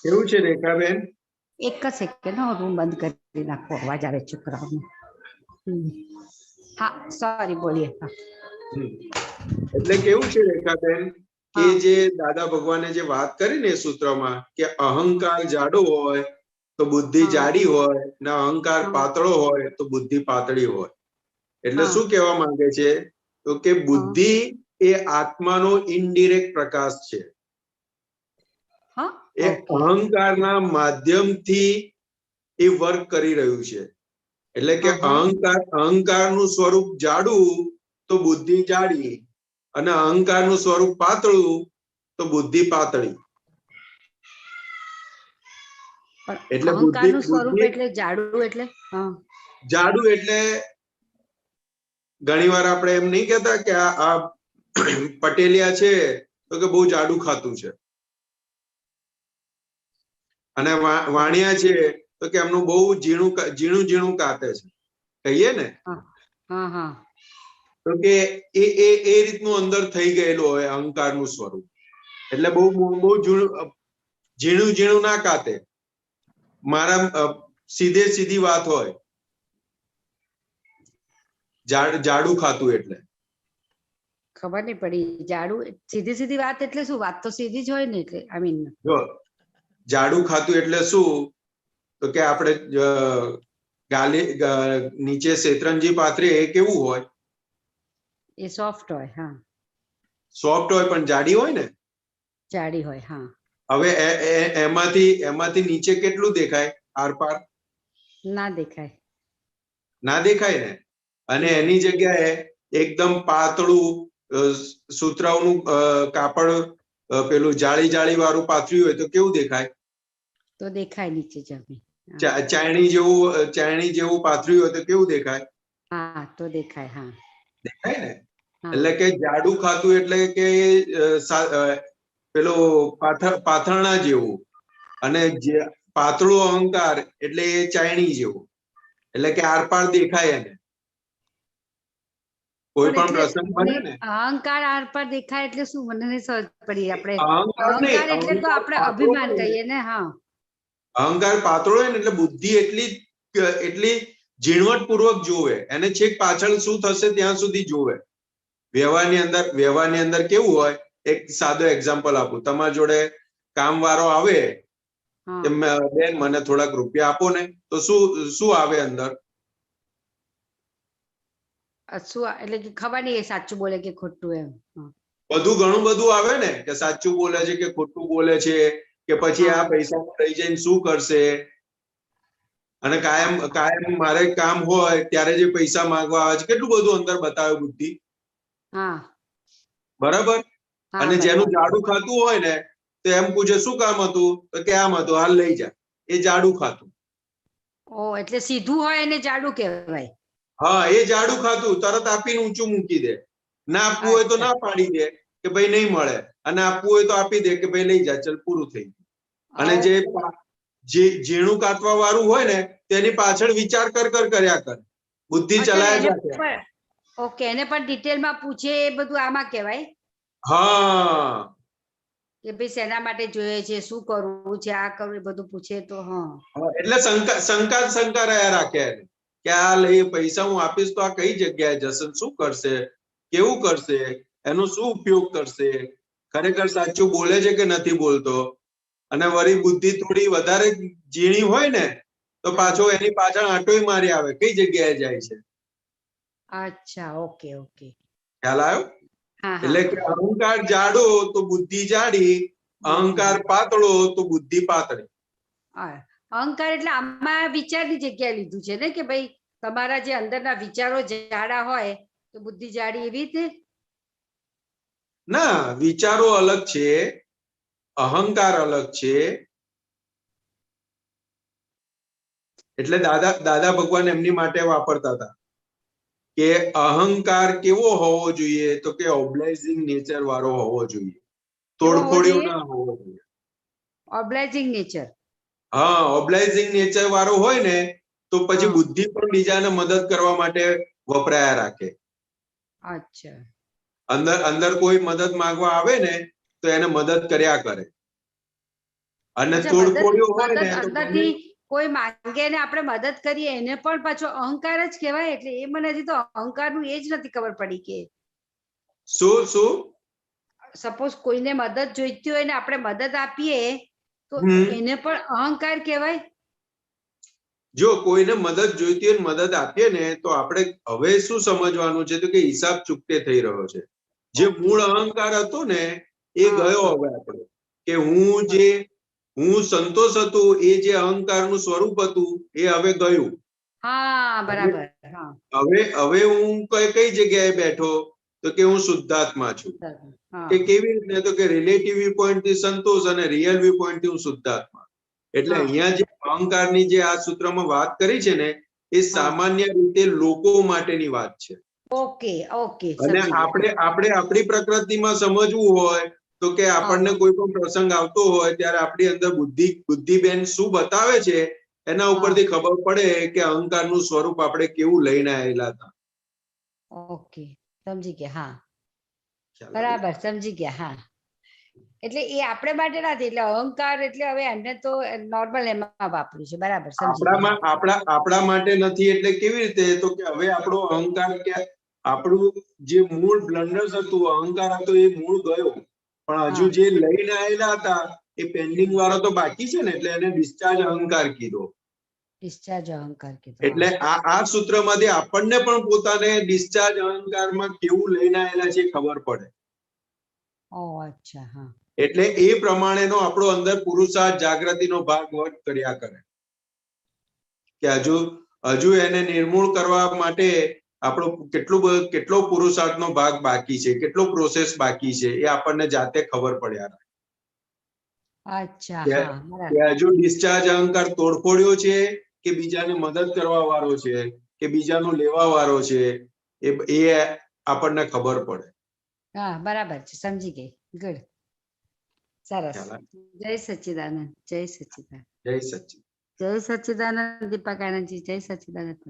કેવું છે રેખાબેન? એક જ સેકન્ડ, રૂમ બંધ કરી નાખો, અવાજ આવે છોકરાઓનો. હા, સોરી, બોલીએ. એટલે કેવું છે રેખાબેન કે જે દાદા ભગવાને જે વાત કરી ને સૂત્રમાં કે અહંકાર જાડો હોય તો બુદ્ધિ જાડી હોય ને અહંકાર પાતળો હોય તો બુદ્ધિ પાતળી હોય. એટલે શું કહેવા માંગે છે? તો કે બુદ્ધિ એ આત્માનો ઇનડિરેક્ટ પ્રકાશ છે. એ અહંકારના માધ્યમથી એ વર્ક કરી રહ્યું છે. એટલે કે અહંકારનું સ્વરૂપ જાડું તો બુદ્ધિ જાડી, અને અહંકારનું સ્વરૂપ પાતળું તો બુદ્ધિ પાતળી. એટલે અહંકારનું સ્વરૂપ એટલે જાડું એટલે જાડું એટલે ઘણી વાર આપણે એમ નહીં કહેતા કે આ પટેલિયા છે તો કે બહુ જાડું ખાતું છે. અને વાણિયા છે તો કે એમનું બહુ ઝીણું ઝીણું કાતે છે, કહીએ ને હા હા તો કે એ રીતનું અંદર થઈ ગયેલું હોય અહંકારનું સ્વરૂપ. એટલે બહુ ઝીણું ઝીણું ના કાતે, મારા સીધી વાત હોય, જાડું ખાતું એટલે ખબર નહીં પડી. જાડું સીધી વાત એટલે શું? વાત તો સીધી જ હોય ને. એટલે આઈ મીન જો જાડું ખાતું એટલે શું, તો કે આપણે નીચે શેતરંજી પાથરે એ કેવું હોય? એ સોફ્ટ હોય. હા સોફ્ટ હોય પણ જાડી હોય ને. જાડી હોય. હા હવે એમાંથી નીચે કેટલું દેખાય? આરપાર ના દેખાય. ના દેખાય ને. અને એની જગ્યાએ એકદમ પાતળું સુતરાઉનું કાપડ પેલું જાળી વાળું પાથર્યું હોય તો કેવું દેખાય? તો દેખાય નીચે જમી. ચાયણી જેવું પાથર્યું હોય તો કેવું દેખાય? હા તો દેખાય. હા દેખાય ને. એટલે કે જાડું ખાતું એટલે કે પેલો પાથરણા જેવું, અને પાતળું અહંકાર એટલે એ ચાયણી જેવું. એટલે કે આરપાર દેખાય એને. કોઈ પણ પ્રસંગ બને ને અહંકાર આરપાર દેખાય એટલે શું? મને નહીં સમજ પડી. આપણે અહંકાર એટલે તો આપણે અભિમાન કહીએ ને. હા અહંકાર પાતળો હોય ને એટલે બુદ્ધિ એટલી ઝીણવટપૂર્વક જોવે, એને છેક પાછળ શું થશે ત્યાં સુધી જોવે. વ્યવહારની અંદર કેવું હોય? એક સાદો એક્ઝામ્પલ આપું. તમારી જોડે કામ વાળો આવે, બેન મને થોડાક રૂપિયા આપો ને, તો શું આવે અંદર? શું એટલે કે ખબર નહીં એ સાચું બોલે કે ખોટું એમ. ઘણું બધું આવે ને, કે સાચું બોલે છે કે ખોટું બોલે છે, કે પછી આ પૈસા લઈ જઈને શું કરશે. અને કાયમ મારે કામ હોય ત્યારે જે પૈસા માંગવા આવે છે, કેટલું બધું અંદર બતાવે બુદ્ધિ. બરાબર. અને જેનું જાડું ખાતું હોય ને તો એમ પૂછે શું કામ હતું? તો કે આમ હતું, હાલ લઈ જા. એ જાડું ખાતું. એટલે સીધું હોય એને જાડું કહેવાય. હા, એ જાડું ખાતું તરત આપીને ઊંચું મૂકી દે. ના આપવું હોય તો ના પાડી દે કે ભાઈ નહીં મળે, અને આપવું હોય તો આપી દે કે ભાઈ લઈ જા, ચલ પૂરું થઈ ગયું. અને જે ઝીણું કાતવા વાળું હોય ને તેની પાછળ વિચાર કર્યા કરે, બુદ્ધિ ચલાયા કરે. ઓકે, એને પણ ડિટેલમાં પૂછે એ બધું આમાં કહેવાય. હા, કે ભાઈ શેના માટે જોઈએ છે, શું કરવું છે, આ કરવું, એ બધું પૂછે તો. એટલે શંકા રહ્યા રાખે કે આ લઈ પૈસા હું આપીશ તો આ કઈ જગ્યાએ જશે, શું કરશે, કેવું કરશે, એનો શું ઉપયોગ કરશે, ખરેખર સાચું બોલે છે કે નથી બોલતો. અને વળી બુદ્ધિ થોડી વધારે ઝીણી હોય ને તો પાછો એની પાછળ આંટોય મારી આવે, કઈ જગ્યાએ જાય છે. અચ્છા, ઓકે ઓકે, ખ્યાલ આવ્યો? એટલે કે અહંકાર જાડો તો બુદ્ધિ જાડી, અહંકાર પાતળો તો બુદ્ધિ પાતળી. અહંકાર એટલે આમાં વિચારની જગ્યાએ લીધું છે ને, કે ભાઈ તમારા જે અંદરના વિચારો જાડા હોય તો બુદ્ધિ જાડી, એવી રીતે? ના, વિચારો અલગ છે, અહંકાર અલગ છે. એટલે દાદા ભગવાન એમની માટે વાપરતા હતા કે અહંકાર કેવો હોવો જોઈએ? તો કે ઓબ્લાઇઝિંગ નેચર વાળો હોવો જોઈએ, તોડફોડિયો ના હોવો જોઈએ. Obliging nature. હા, ઓબ્લાઇઝિંગ નેચર વાળો હોય ને તો પછી બુદ્ધિ પણ બીજાને મદદ કરવા માટે વપરાયા રાખે. અચ્છા. અંદર કોઈ મદદ માંગવા આવે ને તો એને મદદ કર્યા કરે. અને તોડફોડિયો હોય ને તો કોઈ માંગે ને આપણે મદદ કરીએ એને પણ પાછો અહંકાર જ કહેવાય. એટલે એ મને હજી તો અહંકારનું એ જ નથી ખબર પડી કે શું સપોઝ કોઈને મદદ જોઈતી હોય ને આપણે મદદ આપીએ તો એને પણ અહંકાર કહેવાય? જો કોઈને મદદ જોઈતી હોય મદદ આપીએ ને તો આપણે હવે શું સમજવાનું છે, તો કે હિસાબ ચૂકતે થઈ રહ્યો છે. જે મૂળ અહંકાર હતો ને એ ગયો. હવે આપણે કે હું સંતોષ હતું, એ જે અહંકારનું સ્વરૂપ હતું એ હવે ગયું. હા, બરાબર. હવે હું કઈ જગ્યાએ બેઠો? તો કે હું શુદ્ધાત્મા છું. કે કેવી રીતે? તો કે રિલેટિવ વ્યૂ પોઈન્ટ થી સંતોષ અને રિયલ વ્યૂ પોઈન્ટ થી હું શુદ્ધાત્મા. એટલે અહીંયા જે અહંકારની જે આ સૂત્રમાં વાત કરી છે ને એ સામાન્ય રીતે લોકો માટેની વાત છે. Okay okay. અને આપણે આપણી પ્રકૃતિમાં સમજવું હોય તો કે આપણને કોઈ પણ પ્રસંગ આવતો હોય ત્યારે આપણી અંદર બુદ્ધિબેન શું બતાવે છે એના ઉપરથી ખબર પડે કે અહંકારનું સ્વરૂપ આપણે કેવું લઈને આવેલા હતા. ઓકે, સમજી ગયા. હા, બરાબર, સમજી ગયા. હા, એટલે એ આપણે માટે નથી, એટલે અહંકાર એટલે હવે એમને તો નોર્મલ એમાં વાપર્યું છે. બરાબર, સમજી ગયા. આપણા માટે નથી એટલે કેવી રીતે? તો કે હવે આપણો અહંકાર કે આપણું જે મૂળ બ્લન્ડર્સ હતું, અહંકાર હતો, એ મૂળ ગયો, પણ હજુ જે લઈને આવેલા હતા એ પેન્ડિંગ વાળો તો બાકી છે ને, એટલે એને ડિસ્ચાર્જ અહંકાર કીધો. ડિસ્ચાર્જ અહંકાર કીધો. એટલે આ સૂત્રમાંથી આપણને પણ પોતાને ડિસ્ચાર્જ અહંકારમાં કેવું લઈને આવેલા છે ખબર પડે. અચ્છા. હા, એટલે એ પ્રમાણેનો આપણો અંદર પુરુષાર્થ જાગૃતિનો ભાગ વર્ક કર્યા કરે કે હજુ એને નિર્મૂળ કરવા માટે આપણો કેટલો પુરુષાર્થનો ભાગ બાકી છે, કેટલો પ્રોસેસ બાકી છે, એ આપણને જાતે ખબર પડ્યા. અચ્છા. કે હજુ ડિસ્ચાર્જ અહંકાર તોડફોડ્યો છે કે બીજાને મદદ કરવા વાળો છે કે બીજાનું લેવા વાળો છે, એ આપણને ખબર પડે. હા, બરાબર છે, સમજી ગઈ. ગુડ, સરસ. જય સચ્ચિદાનંદ. જય સચ્ચિદાનંદ. જય સચ્ચિદાનંદ. જય સચ્ચિદાનંદ દીપક આનંદજી. જય સચ્ચિદાનંદ.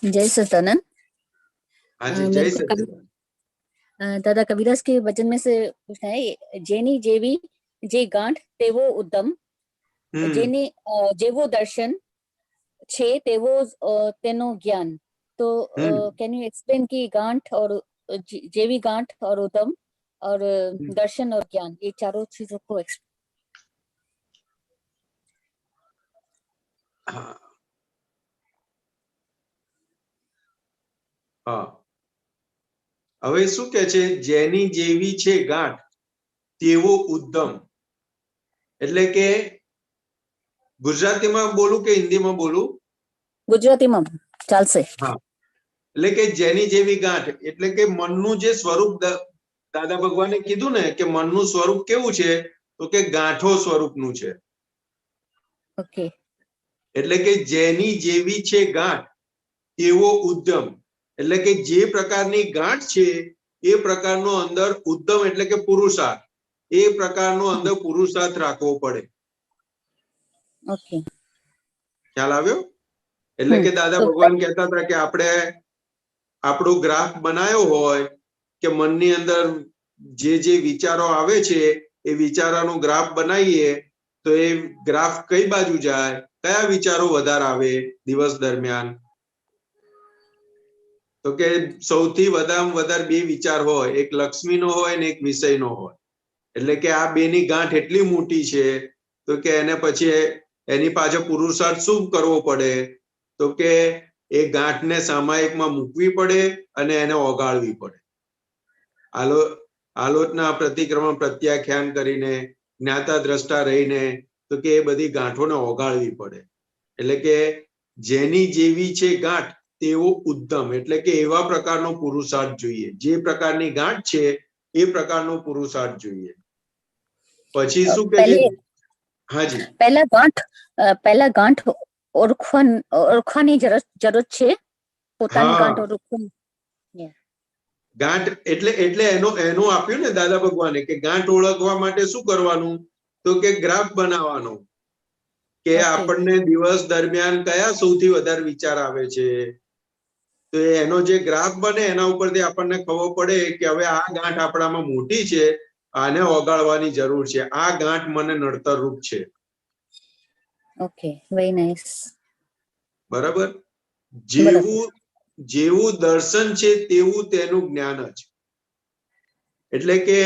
जय सतानंद। हाँ जी, जय सच्चिदानंद। दादा कबीरदास के वचन में से पूछना है, जेनी जेवी जे गांठ तेवो उद्यम, जेनी जेवो दर्शन छे तेवो तेनो ज्ञान। तो कैन यू एक्सप्लेन की गांठ और जेवी गांठ और उद्यम और दर्शन और ज्ञान, ये चारों चीजों को હા, હવે શું કે છે? જેની જેવી છે ગાંઠ તેવો ઉદ્યમ, એટલે કે ગુજરાતીમાં બોલું કે હિન્દીમાં બોલું? ગુજરાતીમાં ચાલશે. હા, એટલે કે જેની જેવી ગાંઠ એટલે કે મનનું જે સ્વરૂપ દાદા ભગવાને કીધું ને કે મનનું સ્વરૂપ કેવું છે? તો કે ગાંઠો સ્વરૂપનું છે. ઓકે, એટલે કે જેની જેવી છે ગાંઠ તેવો ઉદ્યમ, એટલે કે જે પ્રકારની ગાંઠ છે એ પ્રકારનો અંદર ઉદ્યમ એટલે કે પુરુષાર્થ, એ પ્રકારનો અંદર પુરુષાર્થ રાખવો પડે. ઓકે, ખ્યાલ આવ્યો? એટલે કે દાદા ભગવાન કહેતા હતા કે આપણે આપણો ગ્રાફ બનાવ્યો હોય કે મનની અંદર જે વિચારો આવે છે એ વિચારોનો ગ્રાફ બનાવીએ તો એ ગ્રાફ કઈ બાજુ જાય, કયા વિચારો વધારે આવે દિવસ દરમિયાન? તો કે સૌથી વધારે બે વિચાર હોય, એક લક્ષ્મીનો હોય ને એક વિષયનો હોય. એટલે કે આ બેની ગાંઠ એટલી મોટી છે તો કે એને પછી એની પાછળ પુરુષાર્થ શું કરવો પડે? તો કે એ ગાંઠને સામાયિકમાં મૂકવી પડે અને એને ઓગાળવી પડે. આલોચના, પ્રતિક્રમણ, પ્રત્યાખ્યાન કરીને, જ્ઞાતા દ્રષ્ટા રહીને તો કે એ બધી ગાંઠોને ઓગાળવી પડે. એટલે કે જેની જેવી છે ગાંઠ તેવો ઉદ્યમ, એટલે કે એવા પ્રકારનો પુરુષાર્થ જોઈએ. જે પ્રકારની ગાંઠ છે એ પ્રકારનો પુરુષાર્થ જોઈએ. પછી શું કે છે? હાજી, પહેલા ગાંઠ ઓળખવાની જરૂર છે. પોતાની ગાંઠ ઓળખવાની. ગાંઠ એટલે એનું આપ્યું ને દાદા ભગવાને કે ગાંઠ ઓળખવા માટે શું કરવાનું? તો કે ગ્રાફ બનાવવાનો કે આપણને દિવસ દરમિયાન કયા સૌથી વધારે વિચાર આવે છે. તો એનો જે ગ્રાફ બને એના ઉપરથી આપણને ખબર પડે કે હવે આ ગાંઠ આપણામાં મોટી છે, આને ઓગાળવાની જરૂર છે, આ ગાંઠ મને નડતર રૂપ છે. Okay, very nice. બરાબર. જેવું દર્શન છે તેવું તેનું જ્ઞાન જ. એટલે કે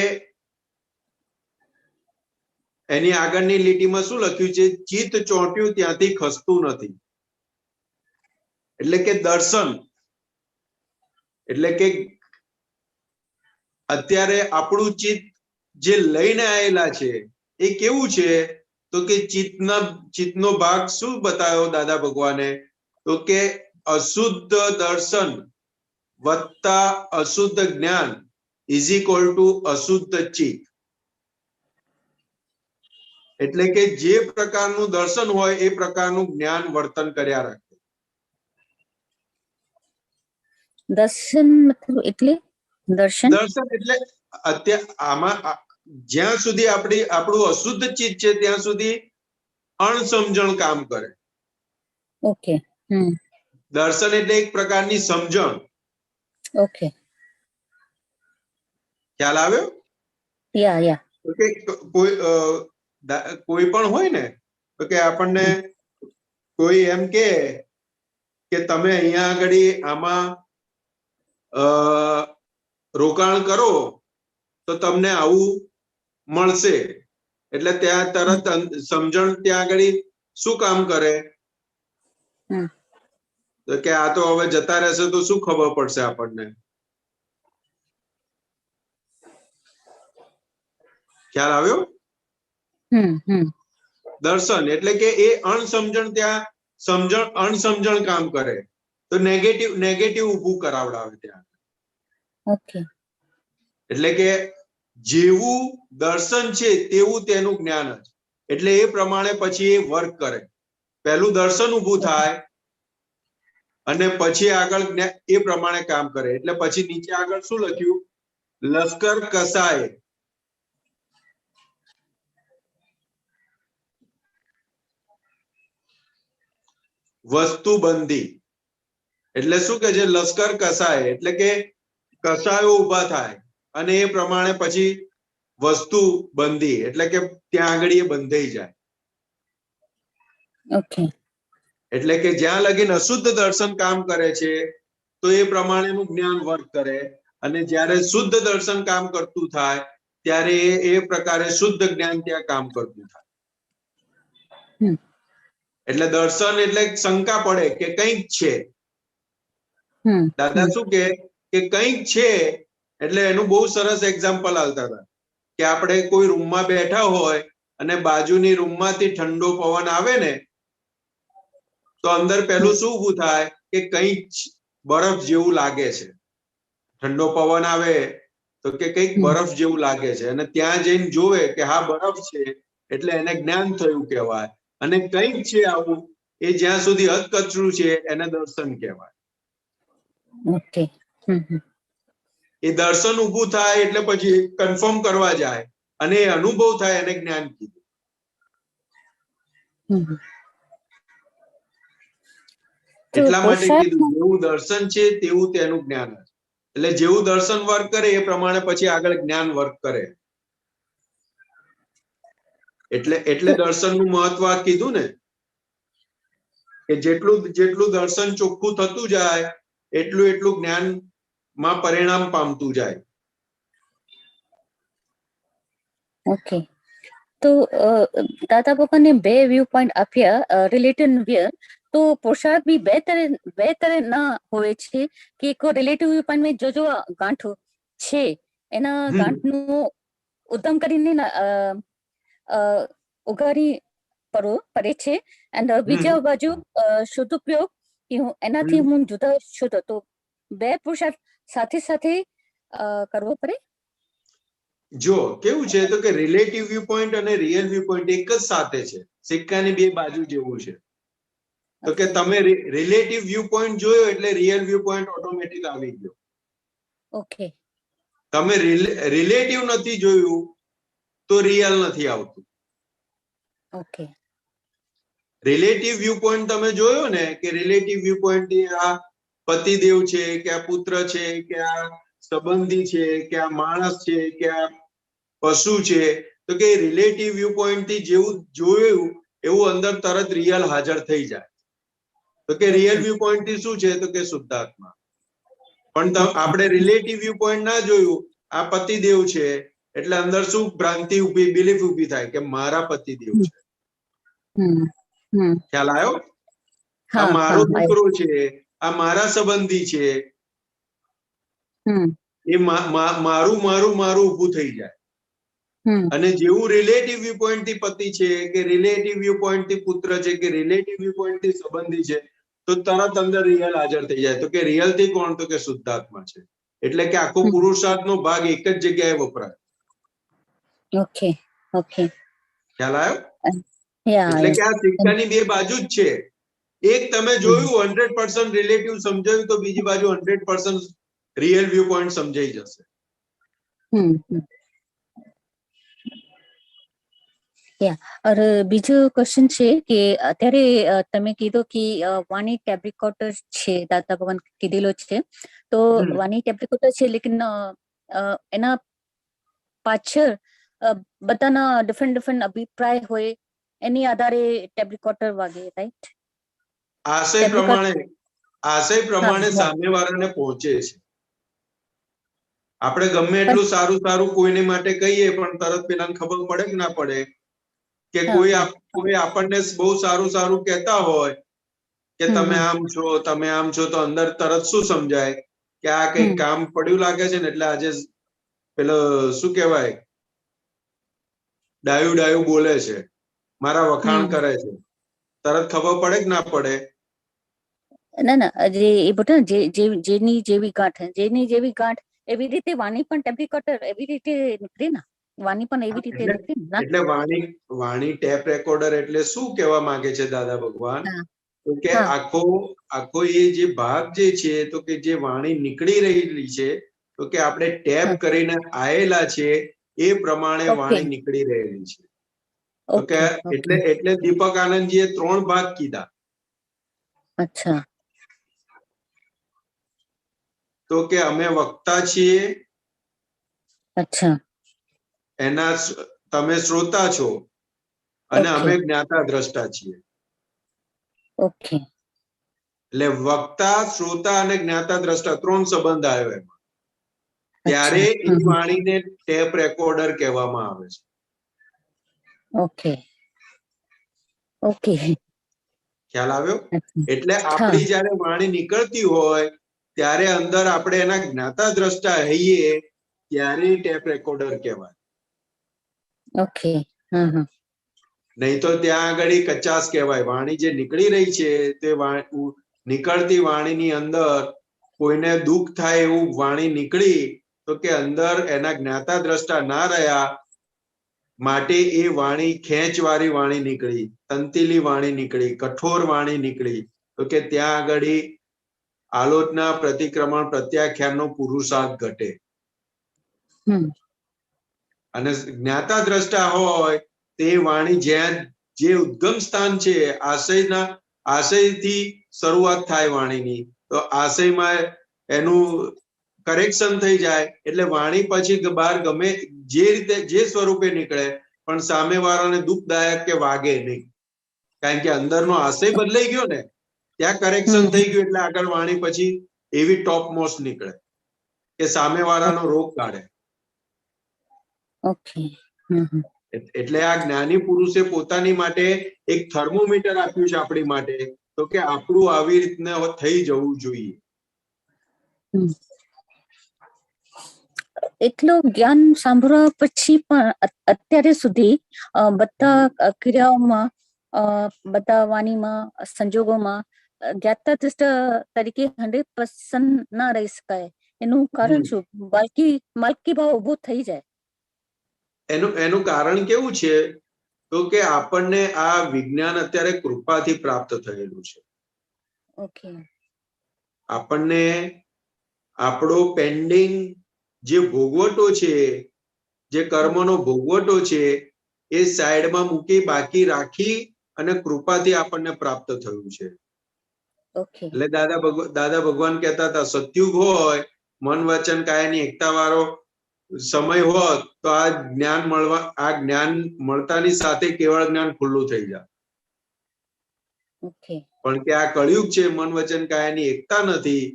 એની આગળની લીટીમાં શું લખ્યું છે? ચિત્ત ચોંટ્યું ત્યાંથી ખસતું નથી. એટલે કે દર્શન એટલે કે અત્યારે આપણું ચિત્ત જે લઈને આવેલા છે એ કેવું છે? તો કે ચિત્તનો ભાગ શું બતાવ્યો દાદા ભગવાને? તો કે અશુદ્ધ દર્શન વત્તા અશુદ્ધ જ્ઞાન ઇઝ ઇક્વલ ટુ અશુદ્ધ ચિત્ત. એટલે કે જે પ્રકારનું દર્શન હોય એ પ્રકારનું જ્ઞાન વર્તન કર્યા રાખે. દર્શન મતલબ એટલે દર્શન દર્શન એટલે આમાં જ્યાં સુધી આપણું અશુદ્ધ ચિત્ત છે ત્યાં સુધી અણસમજણ કામ કરે. ઓકે. દર્શન એટલે એક પ્રકારની સમજણ. ઓકે. ખ્યાલ આવ્યો? યા કોઈ પણ હોય ને તો કે આપણને કોઈ એમ કે તમે અહીંયા આગળ આમાં રોકાણ કરો તો તમને આવું મળશે, એટલે ત્યાં તરત સમજણ ત્યાં આગળ શું કામ કરે તો કે આ તો હવે જતા રહેશે તો શું ખબર પડશે આપણને. ખ્યાલ આવ્યો? દર્શન એટલે કે એ અણસમજણ ત્યાં અણસમજણ કામ કરે તો નેગેટિવ ઊભું કરાવડાવે ત્યાં. ઓકે. એટલે કે જેવું દર્શન છે તેવું તેનું જ્ઞાન જ, એટલે એ પ્રમાણે પછી એ વર્ક કરે. પહેલું દર્શન ઊભું થાય અને પછી આગળ એ પ્રમાણે કામ કરે. એટલે પછી નીચે આગળ શું લખ્યું? લશ્કર કસાય. વસ્તુબંધી એટલે શું કે છે? લશ્કર કસાય એટલે કે કસાયો ઉભા થાય અને એ પ્રમાણે પછી વસ્તુ બંધી એટલે કે ત્યાં આગળ એ બંધાઈ જાય. ઓકે. એટલે કે જ્યાં લગીન અશુદ્ધ દર્શન કામ કરે છે તો એ પ્રમાણેનું જ્ઞાન વર્ક કરે, અને જ્યારે શુદ્ધ દર્શન કામ કરતું થાય ત્યારે એ પ્રકારે શુદ્ધ જ્ઞાન ત્યાં કામ કરતું થાય. એટલે દર્શન એટલે શંકા પડે કે કંઈક છે. દાદા શું કે કંઈક છે એટલે એનું બહુ સરસ એક્ઝામ્પલ આવતા હતા કે આપણે કોઈ રૂમમાં બેઠા હોય અને બાજુની રૂમમાંથી ઠંડો પવન આવે ને તો અંદર પેલું શું ઊભું થાય કે કંઈક બરફ જેવું લાગે છે. ઠંડો પવન આવે તો કે કંઈક બરફ જેવું લાગે છે, અને ત્યાં જઈને જોવે કે હા બરફ છે એટલે એને જ્ઞાન થયું કહેવાય. અને કંઈક છે આવું એ જ્યાં સુધી અધકચરું છે એને દર્શન કહેવાય. ઓકે. એ દર્શન ઊભું થાય એટલે પછી કન્ફર્મ કરવા જાય અને એ અનુભવ થાય એને જ્ઞાન કીધું. એટલા માટે કીધું જેવું દર્શન છે તેવું તેનું જ્ઞાન. એટલે જેવું દર્શન વર્ક કરે એ પ્રમાણે પછી આગળ જ્ઞાન વર્ક કરે. એટલે દર્શનનું મહત્વ કીધું ને કે જેટલું દર્શન ચોખ્ખું થતું જાય એટલું જ્ઞાન માં પરિણામ પામતું જાય. ઓકે. તો દાદા ભગવાને બે વ્યૂ પોઈન્ટ આપ્યા રિલેટિવ વ્યૂ. તો પોશાક બી બે તરે ના હોય છે કે એક રિલેટિવ વ્યૂ પોઈન્ટ જો ગાંઠો છે એના ગાંઠનું ઉદ્ધમ કરીને ઉગાડી પડે છે, અને બીજા બાજુ સદુપયોગ એનાથી હું જુદા છું. તો બે પોશાક સાથે સાથે કરવો પડે. જો કેવું છે તો કે રિલેટિવ વ્યૂ પોઈન્ટ અને રિયલ વ્યૂ પોઈન્ટ એક જ સાથે છે, સિક્કાની બે બાજુ જેવું છે. તો કે તમે રિલેટિવ વ્યૂ પોઈન્ટ જોયો એટલે રિયલ વ્યૂ પોઈન્ટ ઓટોમેટિક આવી ગયો. ઓકે. તમે રિલેટિવ નથી જોયું તો રિયલ નથી આવતું. ઓકે. રિલેટિવ વ્યૂ પોઈન્ટ તમે જોયો ને કે રિલેટિવ વ્યૂ પોઈન્ટ આ પતિદેવ છે કે આ પુત્ર છે કે આ સંબંધી છે કે આ માણસ છે કે આ પશુ છે, તો કે રિલેટિવ વ્યૂ પોઈન્ટ થી જેવું જોયું એવું અંદર તરત રિયલ હાજર થઈ જાય. તો કે રિયલ વ્યૂ પોઈન્ટ થી શું છે તો કે શુદ્ધાત્મા. પણ આપણે રિલેટિવ વ્યૂ પોઈન્ટ ના જોયું આ પતિદેવ છે એટલે અંદર શું ભ્રાંતિ ઉભી, બિલીફ ઉભી થાય કે મારા પતિદેવ છે. ખ્યાલ આવ્યો? આ મારો દીકરો છે, આ મારા સંબંધી છે, એ મારું મારું મારું ઉભું થઈ જાય. અને જેવું રિલેટિવ વ્યૂ પોઈન્ટ થી પતિ છે કે રિલેટિવ વ્યૂ પોઈન્ટ થી પુત્ર છે કે રિલેટિવ વ્યૂ પોઈન્ટ થી સંબંધી છે તો તરત અંદર રિયલ હાજર થઈ જાય. તો કે રિયલ થી કોણ? તો કે શુદ્ધાત્મા છે. એટલે કે આખો પુરુષાર્થ નો ભાગ એક જ જગ્યાએ વપરાય. ઓકે. ઓકે. ખ્યાલ આવ્યો? એટલે કે આ સિક્કાની બે બાજુ જ છે. એક તમે જોયું 100% રિલેટિવ સમજાવ્યું તો બીજી બાજુ 100% રિયલ વ્યૂ પોઈન્ટ સમજાઈ જશે. और બીજો ક્વેશ્ચન છે કે અત્યારે તમે કીધું કે વાણી ટેપ રેકોર્ડર છે, દાદા ભગવાન કીધેલો છે, તો વાણી ટેપ રેકોર્ડર છે, લેકિન એના પાછળ બધાના ડિફરન્ટ અભિપ્રાય હોય, એની આધારે ટેપ રેકોર્ડર વાગે, રાઈટ? આશય પ્રમાણે સામેવાળાને પહોંચે છે. આપણે ગમે એટલું સારું કોઈને માટે કહીએ પણ તરત પેલાને ખબર પડે કે ના પડે કે કોઈ આપણને બહુ સારું કહેતા હોય કે તમે આમ છો તો અંદર તરત શું સમજાય કે આ કઈક કામ પડ્યું લાગે છે ને, એટલે આજે પેલો શું કહેવાય ડાયું બોલે છે, મારા વખાણ કરે છે, તરત ખબર પડે કે ના પડે? ના, એ બધા જેની જેવી ગાંઠ એવી રીતે વાણી પણ ટેપ રેકોર્ડર એવી રીતે નીકળે ને, વાણી પણ એવી રીતે નીકળે ને. એટલે વાણી ટેપ રેકોર્ડર એટલે શું કહેવા માંગે છે દાદા ભગવાન? તો કે આખો એ જે ભાગ જે છે, તો કે જે વાણી નીકળી રહેલી છે, તો કે આપણે ટેપ કરીને આયેલા છે એ પ્રમાણે વાણી નીકળી રહેલી છે. તો કે એટલે દીપક આનંદજીએ 3 ભાગ કીધા. અચ્છા. તો કે અમે વક્તા છીએ, અચ્છા, એના તમે શ્રોતા છો, અને અમે જ્ઞાતા દ્રષ્ટા છીએ. ઓકે. એટલે વક્તા, શ્રોતા અને જ્ઞાતા દ્રષ્ટા 3 સંબંધ આવ્યો એમાં. ત્યારે એ વાણીને ટેપ રેકોર્ડર કહેવામાં આવે છે. ઓકે. ખ્યાલ આવ્યો? એટલે આપણી જયારે વાણી નીકળતી હોય ત્યારે અંદર આપણે એના જ્ઞાતા દ્રષ્ટા હઈએ ત્યારે ટેપ રેકોર્ડર કહેવાય. ઓકે. નહીં તો ત્યાં આગળ કચાસ કહેવાય. વાણી જે નીકળી રહી છે તે નીકળતી વાણીની અંદર કોઈને દુઃખ થાય એવું વાણી નીકળી તો કે અંદર એના જ્ઞાતા દ્રષ્ટા ના રહ્યા માટે એ વાણી ખેંચવાળી વાણી નીકળી, તંતીલી વાણી નીકળી, કઠોર વાણી નીકળી. તો કે ત્યાં આગળ આલોચના, પ્રતિક્રમણ, પ્રત્યાખ્યાનનો પુરુષાર્થ ઘટે. અને જ્ઞાતા દ્રષ્ટા હોય તે વાણી જે ઉદ્ગમ સ્થાન છે, આશયથી શરૂઆત થાય વાણીની, તો આશયમાં એનું કરેક્શન થઈ જાય એટલે વાણી પછી બહાર ગમે જે રીતે જે સ્વરૂપે નીકળે પણ સામેવાળાને દુઃખદાયક કે વાગે નહીં, કારણ કે અંદરનો આશય બદલાઈ ગયો ને, ત્યાં કરેક્શન થઈ ગયું એટલે આગળ વાણી પછી એવી ટોપ મોસ્ટ નીકળે કે સામેવાળાનો રોગ કાઢે. ઓકે. એટલે આ જ્ઞાની પુરુષે પોતાની માટે એક થર્મોમીટર આપ્યું છે આપણી માટે, તો કે આપણું આવી રીતના થઈ જવું જોઈએ. એટલું જ્ઞાન સાંભળવા પછી પણ અત્યારે સુધી બધા ક્રિયાઓમાં, બધા વાણીમાં, સંજોગોમાં જ્ઞાતા દ્રષ્ટા તરીકે 100% ના રહી શકાય. એનું કારણ શું? માલકી ભાવ ઉભો થઈ જાય. એનું કારણ કેવું છે? તો કે આપણને આ વિજ્ઞાન અત્યારે કૃપાથી પ્રાપ્ત થયેલું છે. ઓકે. આપણને આપણો પેન્ડિંગ જે ભોગવટો છે, જે કર્મનો ભોગવટો છે, એ સાઈડમાં મૂકી બાકી રાખી અને કૃપાથી આપણને પ્રાપ્ત થયું છે. એટલે દાદા ભગવાન કહેતા હતા સતયુગ હોય, મન વચન કાયાની એકતા વાળો સમય હોત તો આ જ્ઞાન મળતાની સાથે કેવળ જ્ઞાન ખુલ્લું થઈ જાય. પણ કે આ કળિયુગ છે, મન વચન કાયાની એકતા નથી,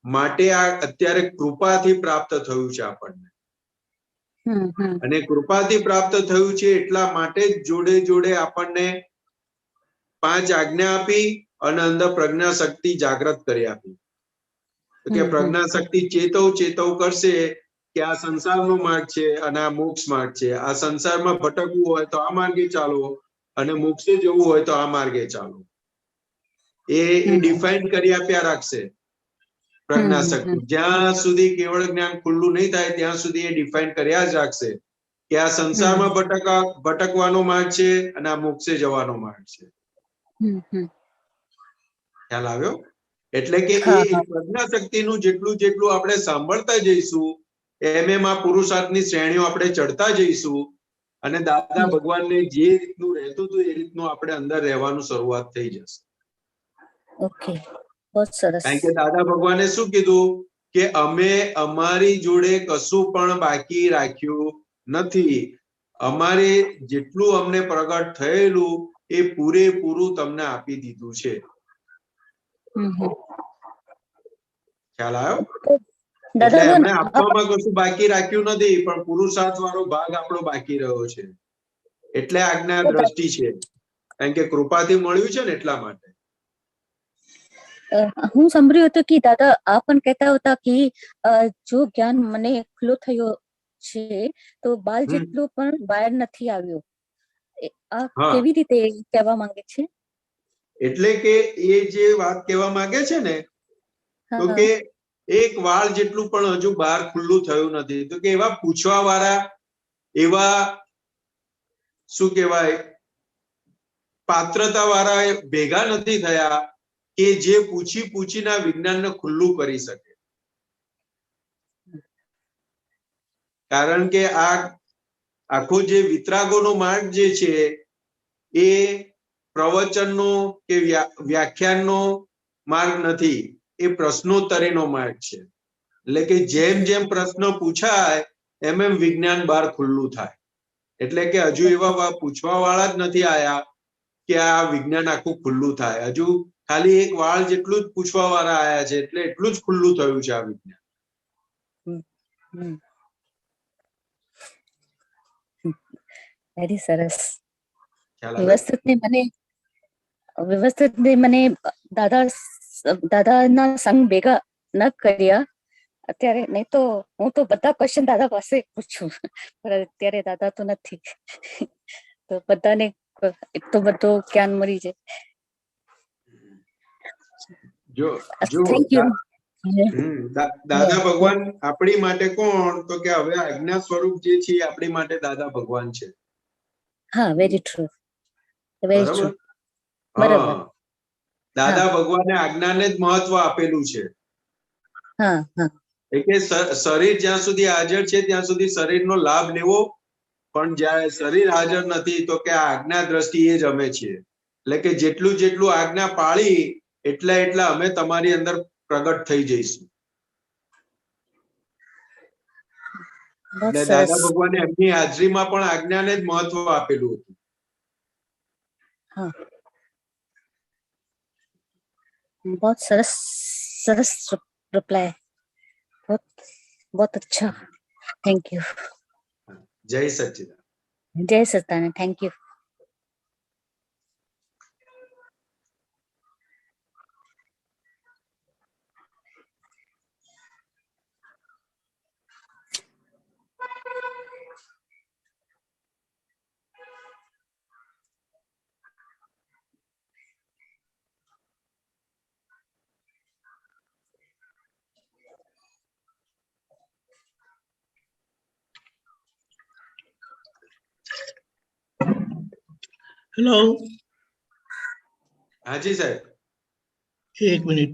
માટે આ અત્યારે કૃપાથી પ્રાપ્ત થયું છે આપણને. અને કૃપાથી પ્રાપ્ત થયું છે એટલા માટે જ જોડે જોડે આપણને 5 આજ્ઞા આપી અને અંદર પ્રજ્ઞા શક્તિ જાગૃત કરી આપી. કે પ્રજ્ઞા શક્તિ ચેતવ કરશે કે આ સંસારનો માર્ગ છે અને આ મોક્ષ માર્ગ છે. આ સંસારમાં ભટકવું હોય તો આ માર્ગે ચાલો, અને મોક્ષે જવું હોય તો આ માર્ગે ચાલો. એ ડિફાઇન કરી આપ્યા રાખશે પ્રજ્ઞા શક્તિ. જ્યાં સુધી કેવળ જ્ઞાન ખુલ્લું નહીં થાય ત્યાં સુધી એ ડિફાઇન કર્યા જ રાખશે કે આ સંસારમાં ભટકવાનો માર્ગ છે અને આ મોક્ષે જવાનો માર્ગ છે. ખ્યાલ આવ્યો? એટલે કે હા, એ પ્રજ્ઞાશક્તિનું જેટલું જેટલું આપણે સાંભળતા જઈશું એમ આ પુરુષાર્થની શ્રેણીઓ આપણે ચડતા જઈશું અને દાદા ભગવાનને જે રીતનું રહેતું હતું એ રીતનું આપણે અંદર રહેવાનું શરૂઆત થઈ જશે. ઓકે, બહુ સરસ. કારણ કે દાદા ભગવાને શું કીધું કે અમે અમારી જોડે કશું પણ બાકી રાખ્યું નથી. અમારે જેટલું અમને પ્રગટ થયેલું એ પૂરેપૂરું તમને આપી દીધું છે. ખ્યાલ આવ્યો? એટલે એમને આપવામાં કશું બાકી રાખ્યું નથી, પણ પુરુષાર્થ વાળો ભાગ આપણો બાકી રહ્યો છે. એટલે આજ્ઞા દ્રષ્ટિ છે, કારણ કે કૃપાથી મળ્યું છે ને એટલા માટે. હું સાંભળ્યું હતું કે દાદા આ પણ કહેતા હતા કે જો જ્ઞાન મને ખુલ્લો થયો છે તો બાલ જેટલો પણ બહાર નથી આવ્યો. આ કેવી રીતે કહેવા માંગે છે? એટલે કે એ જે વાત કહેવા માંગે છે ને, તો કે એક વાળ જેટલું પણ હજુ બહાર ખુલ્લું થયું નથી. તો કે એવા પૂછવા વાળા, એવા શું કહેવાય, પાત્રતા વાળા ભેગા નથી થયા કે જે પૂછીને આ વિજ્ઞાનને ખુલ્લું કરી શકે. કારણ કે આ આખો જે વિતરાગોનો માર્ગ જે છે એ પ્રવચનનો કે વ્યાખ્યાનનો માર્ગ નથી, એ પ્રશ્નોત્તરીનો માર્ગ છે. એટલે કે જેમ જેમ પ્રશ્ન પૂછાય એમ એમ વિજ્ઞાન બહાર ખુલ્લું થાય. એટલે કે હજુ એવા પૂછવા વાળા જ નથી આયા કે આ વિજ્ઞાન આખું ખુલ્લું થાય. હજુ ખાલી એક વાળ જેટલું જ પૂછવા વાળા આયા છે, એટલે એટલું જ ખુલ્લું થયું છે આ વિજ્ઞાન. વેરી સરસ. વ્યવસ્થિત મને દાદાના સંગ ભેગા ન કર્યા અત્યારે, નહીં તો હું તો બધા ક્વેશ્ચન દાદા પાસે પૂછું, પણ અત્યારે દાદા તો નથી, તો બધાને એટલો બધો જ્ઞાન મળી જાય. દાદા ભગવાન આપણી માટે કોણ? તો કે હવે આજ્ઞા સ્વરૂપ જે છે આપણી માટે દાદા ભગવાન છે. હા, વેરી ટ્રુ, વેરી ટ્રુ. બરાબર. દાદા ભગવાને આજ્ઞાને જ મહત્વ આપેલું છે. એટલે શરીર જ્યાં સુધી હાજર છે ત્યાં સુધી શરીરનો લાભ લેવો, પણ જ્યારે શરીર હાજર નથી તો કે આ આજ્ઞા દ્રષ્ટિએ જ અમે છીએ. એટલે કે જેટલું જેટલું આજ્ઞા પાળી એટલા અમે તમારી અંદર પ્રગટ થઈ જઈશું. દાદા ભગવાને એમની હાજરીમાં પણ આજ્ઞાને જ મહત્વ આપેલું હતું. બહુ સરસ સરસ રિપ્લાય, बहुत अच्छा, थैंक यू. जय सच्चिदानंद. जय सच्चिदानंद, थैंक यू. હેલો. હાજી સાહેબ. એક મિનિટ.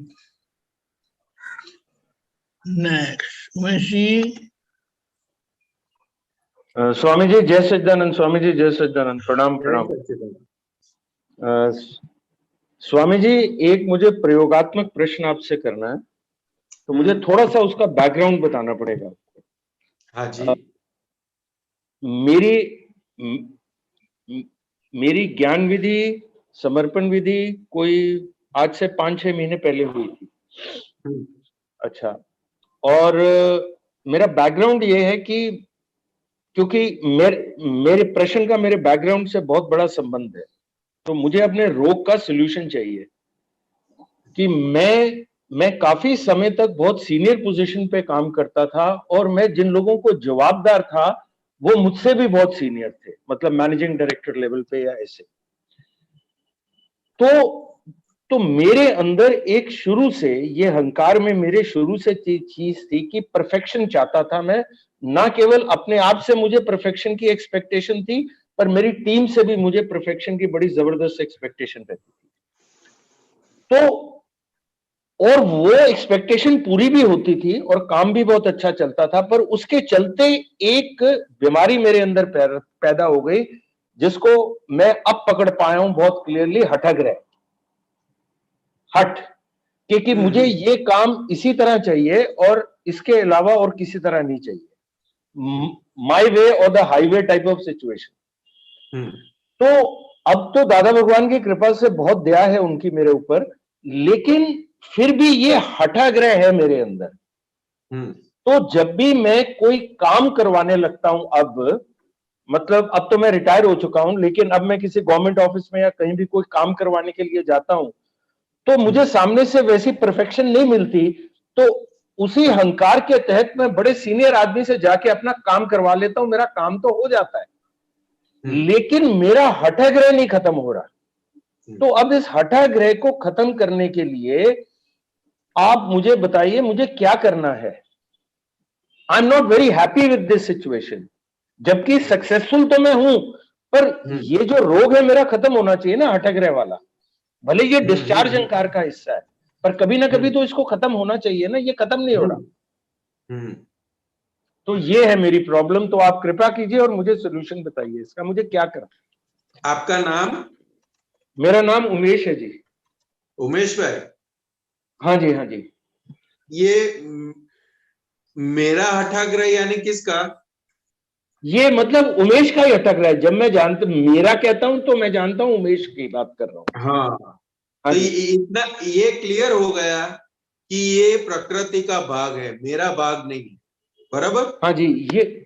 નેક્સ્ટ ઉમેશજી. स्वामी जी जय सच्चिदानंद. स्वामी जी जय सच्चिदानंद. प्रणाम प्रणाम. स्वामी जी एक मुझे प्रयोगात्मक प्रश्न आपसे करना है, तो मुझे थोड़ा सा उसका बैकग्राउंड बताना पड़ेगा. हाँ जी. मेरी ज्ञान विधि, समर्पण विधि कोई आज से 5-6 महीने पहले हुई थी. अच्छा. और मेरा बैकग्राउंड ये है कि क्योंकि मेरे प्रश्न का मेरे बैकग्राउंड से बहुत बड़ा संबंध है, तो मुझे अपने रोग का सलूशन चाहिए. कि मैं काफी समय तक बहुत सीनियर पोजीशन पे काम करता था और मैं जिन लोगों को जवाबदार था वो मुझसे भी बहुत सीनियर थे, मतलब मैनेजिंग डायरेक्टर लेवल पे या ऐसे. तो मेरे अंदर एक शुरू से ये अहंकार में मेरे शुरू से चीज थी कि परफेक्शन चाहता था मैं. ना केवल अपने आप से मुझे परफेक्शन की एक्सपेक्टेशन थी, पर मेरी टीम से भी मुझे परफेक्शन की बड़ी जबरदस्त एक्सपेक्टेशन रहती थी. तो और वो एक्सपेक्टेशन पूरी भी होती थी और काम भी बहुत अच्छा चलता था, पर उसके चलते एक बीमारी मेरे अंदर पैदा हो गई जिसको मैं अब पकड़ पाया हूं बहुत क्लियरली, हठाग्रह, हठ, क्योंकि मुझे ये काम इसी तरह चाहिए और इसके अलावा और किसी तरह नहीं चाहिए, माय वे और the highway type of situation. तो अब तो दादा भगवान की कृपा से बहुत दया है उनकी मेरे ऊपर, लेकिन फिर भी ये हठाग्रह है मेरे अंदर। तो जब भी मैं कोई काम करवाने लगता हूं, अब मतलब अब तो मैं रिटायर हो चुका हूं, लेकिन अब मैं किसी गवर्नमेंट ऑफिस में या कहीं भी कोई काम करवाने के लिए जाता हूं, तो मुझे सामने से वैसी परफेक्शन नहीं मिलती, तो उसी हंकार के तहत मैं बड़े सीनियर आदमी से जाके अपना काम करवा लेता हूं, मेरा काम तो हो जाता है, लेकिन मेरा हठाग्रह नहीं खत्म हो रहा। तो अब इस हठाग्रह को खत्म करने के लिए आप मुझे बताइए मुझे क्या करना है। I am not very happy with this situation, जबकि सक्सेसफुल तो मैं हूं, पर ये जो रोग है मेरा खत्म होना चाहिए ना, हठाग्रह वाला। भले ये डिस्चार्ज अहंकार का हिस्सा है, पर कभी ना कभी तो इसको खत्म होना चाहिए ना, ये खत्म नहीं हो रहा। तो ये है मेरी प्रॉब्लम। तो आप कृपा कीजिए और मुझे सोल्यूशन बताइए इसका, मुझे क्या करना। आपका नाम? मेरा नाम उमेश है जी। उमेश भाई? हाँ जी, हाँ जी। ये मेरा हठाग्रह यानी किसका? ये मतलब उमेश का ही हठाग्रह है। जब मैं जानता मेरा कहता हूं तो मैं जानता हूं उमेश की बात कर रहा हूँ। हाँ, तो इतना ये क्लियर हो गया कि ये प्रकृति का भाग है, मेरा भाग नहीं, बराबर? हाँ जी,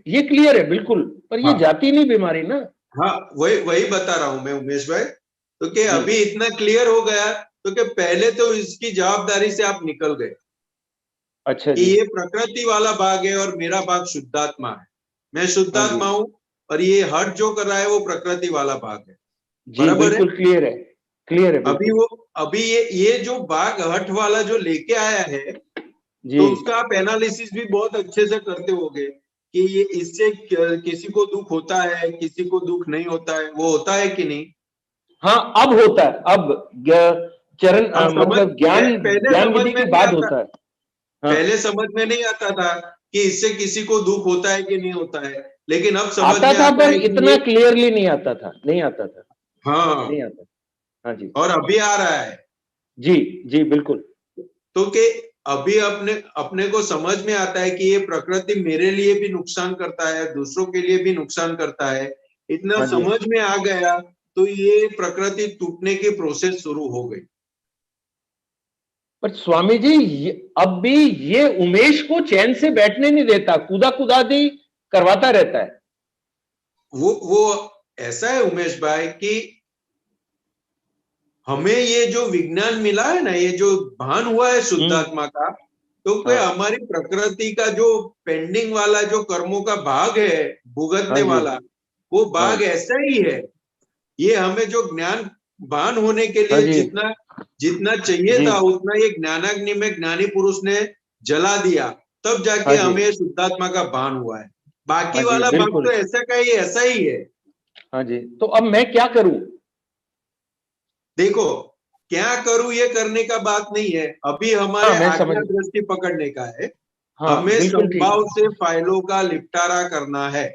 ये क्लियर है बिल्कुल, पर ये जाती नहीं बीमारी ना। हाँ, वही बता रहा हूं मैं उमेश भाई। तो कि अभी इतना क्लियर हो गया तो कि पहले तो इसकी जवाबदारी से आप निकल गए। अच्छा कि ये प्रकृति वाला भाग है और मेरा भाग शुद्धात्मा है, मैं शुद्धात्मा हूं, और ये हट जो कर रहा है वो प्रकृति वाला भाग है, बराबर है? क्लियर है, क्लियर है। अभी ये जो भाग हट वाला जो लेके आया है, तो उसका आप एनालिसिस भी बहुत अच्छे से करते होगे कि ये इससे किसी को दुख होता है, किसी को दुख नहीं होता है, वो होता है कि नहीं? हाँ, अब होता है, अब चरण मतलब ज्ञान विधि के बाद होता है। पहले समझ में नहीं आता था कि इससे किसी को दुख होता है कि नहीं होता है, लेकिन अब समझ में आता पर है। इतना क्लियरली नहीं आता था, नहीं आता था। हाँ, नहीं आता। हाँ जी, और अभी आ रहा है। जी जी बिल्कुल। तो कि अभी अपने को समझ में आता है कि ये प्रकृति मेरे लिए भी नुकसान करता है, दूसरों के लिए भी नुकसान करता है, इतना समझ में आ गया, तो ये प्रकृति टूटने की प्रोसेस शुरू हो गई। पर स्वामी जी अब भी ये उमेश को चैन से बैठने नहीं देता, कुदाकुदादी करवाता रहता है। वो ऐसा है उमेश भाई कि हमें ये जो विज्ञान मिला है ना, ये जो भान हुआ है शुद्धात्मा का, तो क्या हमारी प्रकृति का जो पेंडिंग वाला जो कर्मों का भाग है, भुगतने वाला, वो भाग ऐसा ही है। ये हमें जो ज्ञान भान होने के लिए जितना चाहिए था, उतना ये ज्ञानाग्नि में ज्ञानी पुरुष ने जला दिया, तब जाके हमें शुद्धात्मा का भान हुआ है। बाकी वाला भाग तो ऐसा का ही ऐसा ही है। हाँ जी, तो अब मैं क्या करूं? देखो, क्या करूं ये करने का बात नहीं है, अभी हमारे आज्ञा दृष्टि पकड़ने का है। हमें संभाव से फाइलों का निपटारा करना है,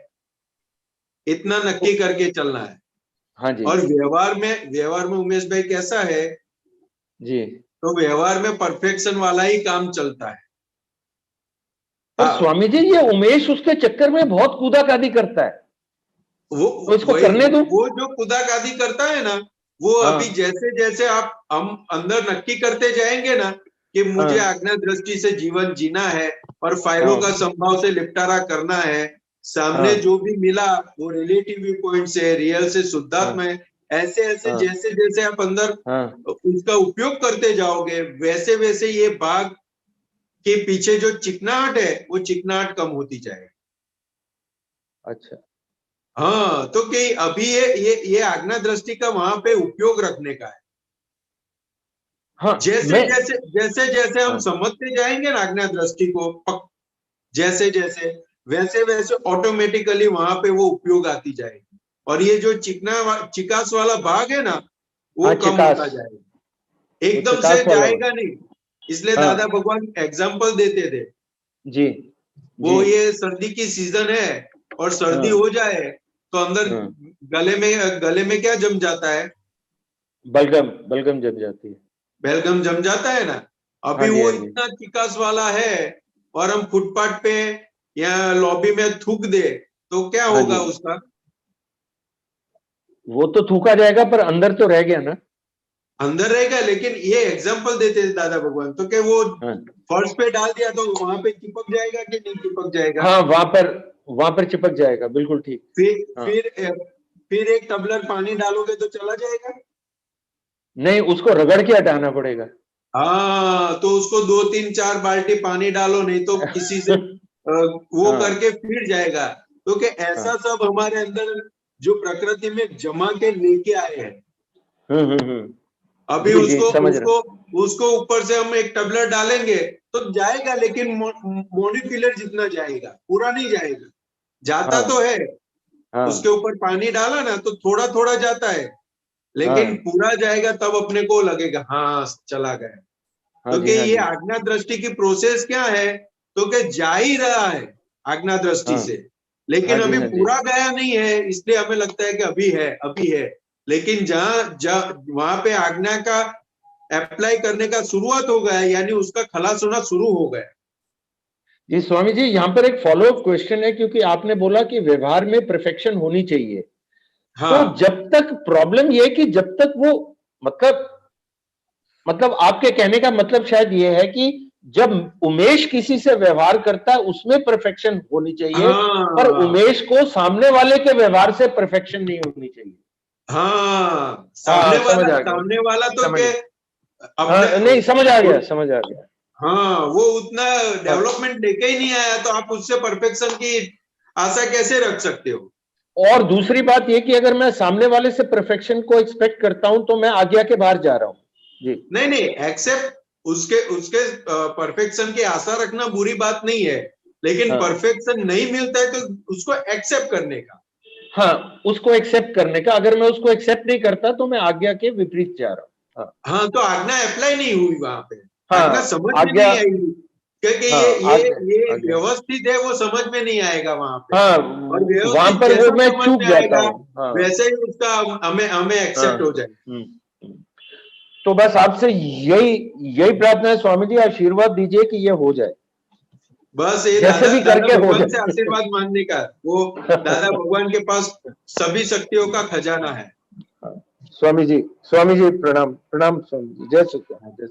इतना नक्की करके चलना है। हाँ जी। और व्यवहार में उमेश भाई कैसा है जी? तो व्यवहार में परफेक्शन वाला ही काम चलता है। पर स्वामी जी ये उमेश उसके चक्कर में बहुत कूदाकादी करता है, तो इसको करने दो। वो जो कूदाकादी करता है ना, वो अभी जैसे जैसे हम अंदर नक्की करते जाएंगे ना कि मुझे आज्ञा दृष्टि से जीवन जीना है और फाइलों का संभाव से निपटारा करना है, सामने जो भी मिला वो रिलेटिव व्यू पॉइंट से, रियल से, शुद्धात्मा है, ऐसे ऐसे जैसे जैसे आप अंदर उसका उपयोग करते जाओगे, वैसे वैसे ये भाग के पीछे जो चिकनाहट है वो चिकनाहट कम होती जाएगी। अच्छा, हाँ, तो कि अभी ये आज्ञा दृष्टि का वहां पे उपयोग रखने का है। हाँ, जैसे जैसे हम समझते जाएंगे ना आज्ञा दृष्टि को, जैसे जैसे वैसे वैसे ऑटोमेटिकली वहां पे वो उपयोग आती जाएगी, और ये जो चिकास वाला भाग है ना, वो कम होता जाएगा, एकदम से जाएगा नहीं। इसलिए दादा भगवान एग्जाम्पल देते थे जी वो ये सर्दी की सीजन है और सर्दी हो जाए तो अंदर गले में क्या जम जाता है? बलगम जम जाती है, बेलगम जम जाता है ना। अभी वो इतना चिकास वाला है और हम फुटपाथ पे या लॉबी में थूक दे तो क्या होगा उसका? वो तो थूका जाएगा पर अंदर तो रह गया ना, अंदर रहेगा। लेकिन ये एग्जाम्पल देते थे दादा भगवान, तो क्या वो फर्श पे डाल दिया तो वहां पे चिपक जाएगा कि नहीं चिपक जाएगा? हाँ, वहां पर चिपक जाएगा, बिल्कुल ठीक। फिर एक टबलर पानी डालोगे तो चला जाएगा? नहीं, उसको रगड़ के हटाना पड़ेगा। हाँ, तो उसको 2-3-4 बाल्टी पानी डालो, नहीं तो किसी से वो करके फिर जाएगा। तो क्या ऐसा सब हमारे अंदर जो प्रकृति में जमा के लेके आए हैं, अभी उसको ऊपर से हम एक टबलर डालेंगे तो जाएगा, लेकिन मोलिक्यूलर जितना जाएगा, पूरा नहीं जाएगा। जाता तो है, उसके ऊपर पानी डाला ना तो थोड़ा थोड़ा जाता है, लेकिन पूरा जाएगा तब अपने को लगेगा हाँ चला गया। तो कि ये आज्ञा दृष्टि की प्रोसेस क्या है, तो कि जा ही रहा है आज्ञा दृष्टि से, लेकिन अभी पूरा गया नहीं है, इसलिए हमें लगता है कि अभी है। लेकिन जहाँ वहां पे आज्ञा का अप्लाई करने का शुरुआत हो गया, यानी उसका खलास होना शुरू हो गया। जी स्वामी जी, यहाँ पर एक फॉलोअप क्वेश्चन है, क्योंकि आपने बोला कि व्यवहार में परफेक्शन होनी चाहिए। हाँ। तो जब तक प्रॉब्लम ये है कि जब तक वो मतलब आपके कहने का मतलब शायद ये है कि जब उमेश किसी से व्यवहार करता है उसमें परफेक्शन होनी चाहिए। हाँ। पर उमेश को सामने वाले के व्यवहार से परफेक्शन नहीं होनी चाहिए। हाँ, सामने वाला तो नहीं, समझ आ गया। हाँ, वो उतना डेवलपमेंट लेके ही नहीं आया, तो आप उससे परफेक्शन की आशा कैसे रख सकते हो? और दूसरी बात ये कि अगर मैं सामने वाले से परफेक्शन को एक्सपेक्ट करता हूं तो मैं आज्ञा के बाहर जा रहा हूं। जी नहीं, एक्सेप्ट उसके परफेक्शन की आशा रखना बुरी बात नहीं है, लेकिन परफेक्शन नहीं मिलता है तो उसको एक्सेप्ट करने का। हाँ, उसको एक्सेप्ट करने का। अगर मैं उसको एक्सेप्ट नहीं करता तो मैं आज्ञा के विपरीत जा रहा हूँ। हाँ, तो आज्ञा अप्लाई नहीं हुई वहां पे। आज्ञा समझ में नहीं आई, क्योंकि ये व्यवस्थित है, वो समझ में नहीं आएगा वहां पे। हाँ, और वहां पर वो मैं चूक जाता हूँ। वैसे ही उसका हमें एक्सेप्ट हो जाए। तो बस आपसे यही प्रार्थना है स्वामी जी, आशीर्वाद दीजिए कि ये हो जाए। बस ये जैसे भी करके हो जाए। से आशीर्वाद मांगने का, वो दादा भगवान के पास सभी शक्तियों का खजाना है। स्वामी जी प्रणाम स्वामी जी। जय सच्चिदानंद।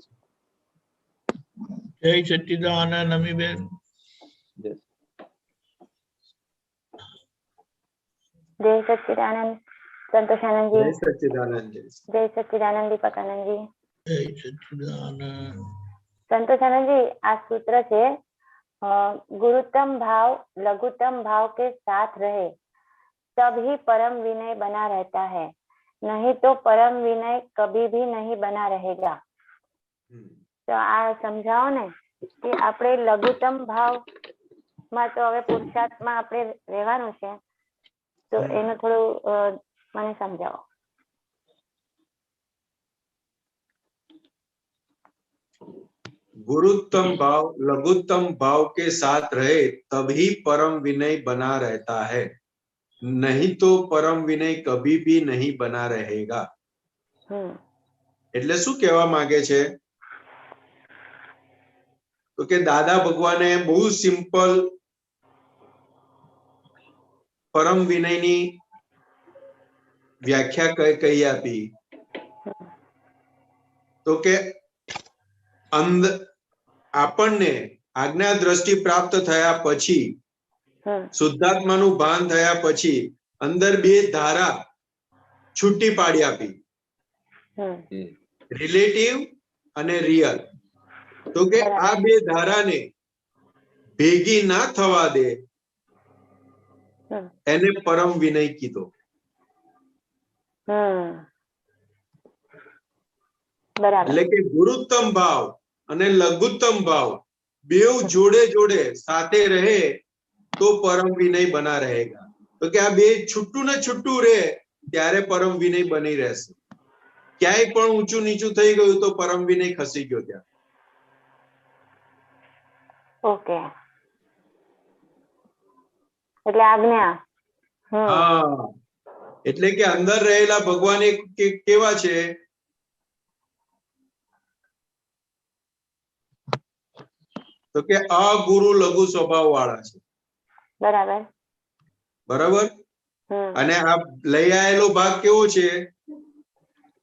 जय सच्चिदानंद नमी बेन। जय सच्चिदानंद संतोषानंद जी। जय सच्चिदानंद। जय सच्चिदानंद दीपकानंद जी। जय सच्चिदानंद। संतोषानंद जी, આ सूत्र છે गुरुतम भाव लघुतम भाव के साथ रहे तभी परम विनय बना रहता है, नहीं तो परम विनय कभी भी नहीं बना रहेगा। तो આ સમજાવો ને કે આપણે લઘુત્તમ ભાવ માં તો હવે પુરુષાર્થ માં આપણે રહેવાનું છે, તો એનું થોડું મને સમજાવો। गुरुत्तम भाव लघुत्तम भाव के साथ रहे तभी परम विनय बना रहता है, नहीं तो परम विनय कभी भी नहीं बना रहेगा। એટલે શું કહેવા માંગે છે? તો કે દાદા ભગવાને બહુ સિમ્પલ પરમ વિનયની વ્યાખ્યા કહી આપી। તો કે આપણને આજ્ઞા દ્રષ્ટિ પ્રાપ્ત થયા પછી, શુદ્ધાત્માનું ભાન થયા પછી અંદર બે ધારા છૂટી પાડી આપી, રિલેટિવ અને રિયલ। તો કે આ બે ધારાને ભેગી ના થવા દે એને પરમ વિનય કીધો। એટલે કે ગુરુત્તમ ભાવ અને લઘુત્તમ ભાવ બેઉ જોડે જોડે સાથે રહે તો પરમ વિનય બના रहेगा। તો કે આ બે છૂટું ને છૂટું રહે ત્યારે પરમ વિનય બની રહેશે। ક્યાંય પણ ઊંચું નીચું થઈ ગયું તો પરમ વિનય ખસી ગયો ત્યાં। ઓકે, એટલે આજ્ઞા. હા, એટલે કે અંદર રહેલા ભગવાન કેવા છે? તો કે અગુરુ લઘુ સ્વભાવ વાળા છે. બરાબર. બરાબર. અને આ લઈ આવેલો ભાગ કેવો છે?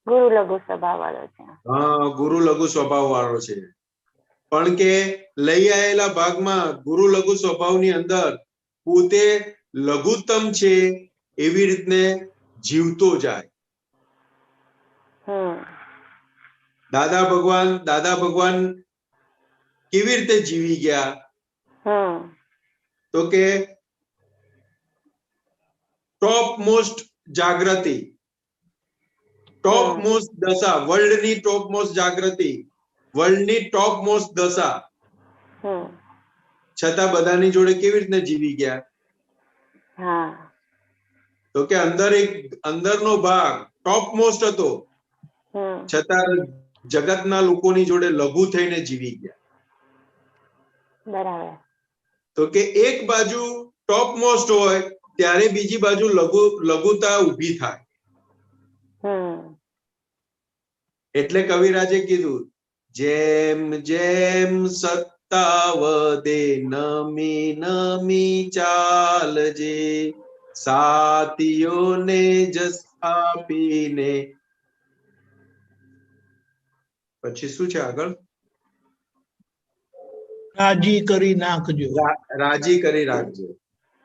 ગુરુ લઘુ સ્વભાવ વાળો છે. હા, ગુરુ લઘુ સ્વભાવ વાળો છે. પણ કે લઈ આવેલા ભાગમાં ગુરુ લઘુ સ્વભાવની અંદર પોતે લઘુત્તમ છે એવી રીતને જીવતો જાય. દાદા ભગવાન કેવી રીતે જીવી ગયા? તો કે ટોપ મોસ્ટ જાગૃતિ, ટોપ મોસ્ટ દશા, વર્લ્ડની ટોપ મોસ્ટ જાગૃતિ, વર્લ્ડની ટોપ મોસ્ટ દશા, છતાં બધાની જોડે કેવી રીતે જીવી ગયા? તો કે અંદરનો ભાગ ટોપ મોસ્ટ હતો, છતાં જગતના લોકોની જોડે લઘુ થઈને જીવી ગયા. બરાબર. તો કે એક બાજુ ટોપ મોસ્ટ હોય ત્યારે બીજી બાજુ લઘુતા ઊભી થાય. એટલે કવિરાજે કીધું, જેમ જેમ સત્તા વધે નમી નમી ચાલજે, સાથીઓને જસ આપીને. પછી શું છે આગળ? રાજી કરી નાખજો. રાજી કરી રાખજો.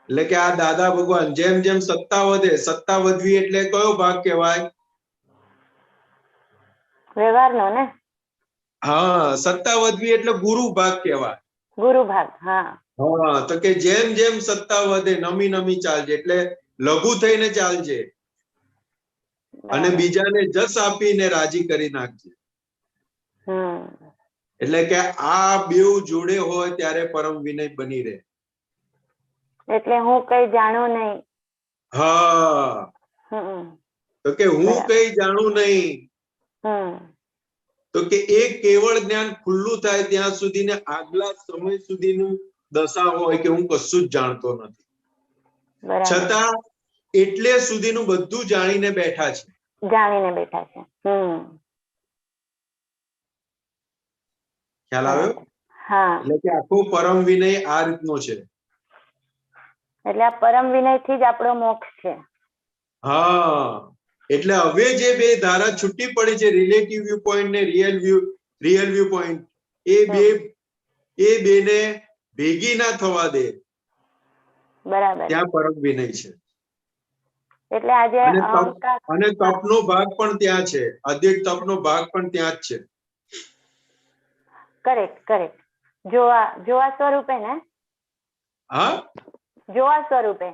એટલે કે આ દાદા ભગવાન જેમ જેમ સત્તા વધે, સત્તા વધવી એટલે કયો ભાગ કહેવાય? વ્યવહારનો ને? હા, સત્તા વધવી એટલે ગુરુ ભાગ કહેવાય. ગુરુ ભાગ. હા. હા, તો કે જેમ જેમ સત્તા વધે નમી નમી ચાલજે, એટલે લઘુ થઈને ચાલજે અને બીજાને જસ આપીને રાજી કરી નાખજે. એટલે કે આ બેઉ જોડે હોય ત્યારે પરમ વિનય બની રહે. એટલે હું કઈ જાણું નહીં. હા, તો કે હું કઈ જાણું નહીં. તો કે એ કેવળ જ્ઞાન ખુલ્લું થાય ત્યાં સુધી ને આગલા સમય સુધીનું દશા હોય કે હું કશું જ જાણતો નથી, છતાં એટલે સુધીનું બધું જાણીને બેઠા છે. ખ્યાલ આવ્યો? એટલે કે આખો પરમ વિનય આ રીતનો છે. એટલે આ પરમ વિનય થી જ આપણો મોક્ષ છે. હા, એટલે હવે જે બે ધારા છૂટી પડી છે, રિલેટિવ વ્યૂ પોઈન્ટ ને રિયલ વ્યૂ પોઈન્ટ, એ બેને ભેગી ના થવા દે. બરાબર. ત્યાં પરમ વિનય છે. એટલે આજે અને તપનો ભાગ પણ ત્યાં છે, અદ્વૈત તપનો ભાગ પણ ત્યાં જ છે. કરેક્ટ. જોવા સ્વરૂપે ને? હા, જોવા સ્વરૂપે.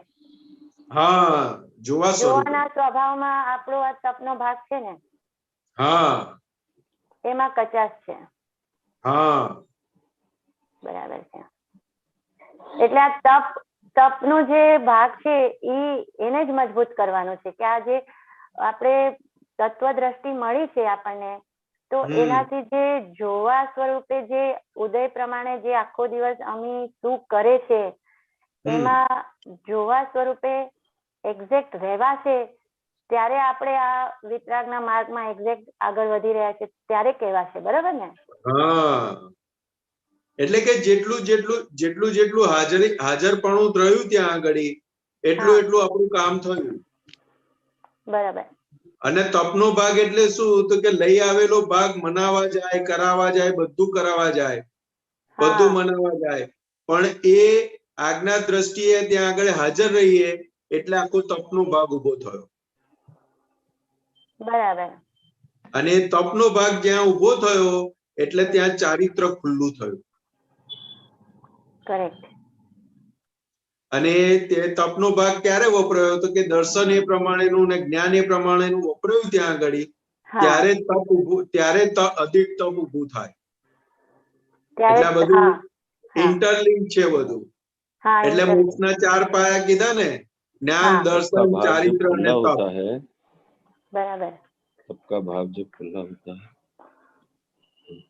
હા, જોવાના સ્વભાવમાં આપણો આ તપનો ભાગ છે ને? હા, એમાં કચાશ છે. હા, બરાબર છે. એટલે આ તપનો જે ભાગ છે એને જ મજબૂત કરવાનો છે કે આ જે આપણે તત્વદ્રષ્ટિ મળી છે આપણને, તો એનાથી જે જોવા સ્વરૂપે જે ઉદય પ્રમાણે જે આખો દિવસ અમી શું કરે છે એમાં જોવા સ્વરૂપે એક્ઝેક્ટ રહેવાશે ત્યારે આપણે આ વિતરાગના માર્ગમાં એક્ઝેક્ટ આગળ વધી રહ્યા છે ત્યારે કહેવાશે. બરાબર ને? હા, એટલે કે જેટલું હાજરપણું રહ્યું ત્યાં આગળ એટલું આપણું કામ થયું. બરાબર. અને તપનો ભાગ એટલે શું? તો કે લઈ આવેલો ભાગ મનાવા જાય, કરાવવા જાય, બધું કરાવવા જાય, બધું મનાવા જાય, પણ એ આજ્ઞા દ્રષ્ટિએ ત્યાં આગળ હાજર રહીએ એટલે આખો તપનો ભાગ ઉભો થયો. બરાબર. અને તપનો ભાગ જ્યાં ઉભો થયો એટલે ત્યાં ચારિત્ર ખુલ્લું થયું. કરેક્ટ. અને તે તપનો ભાગ ક્યારે વપરાયો? તો કે દર્શન એ પ્રમાણેનું ને જ્ઞાન એ પ્રમાણેનું વપરાયું ત્યાં આગળ, ત્યારે અધિક તપ ઉભું થાય. એટલે આ બધું ઇન્ટરલિંક છે બધું. એટલે મોક્ષના 4 પાયા કીધા ને, જ્ઞાન, દર્શન, ચારિત્ર અને તપ. બરાબર. सबका भाव जब खुला होता है,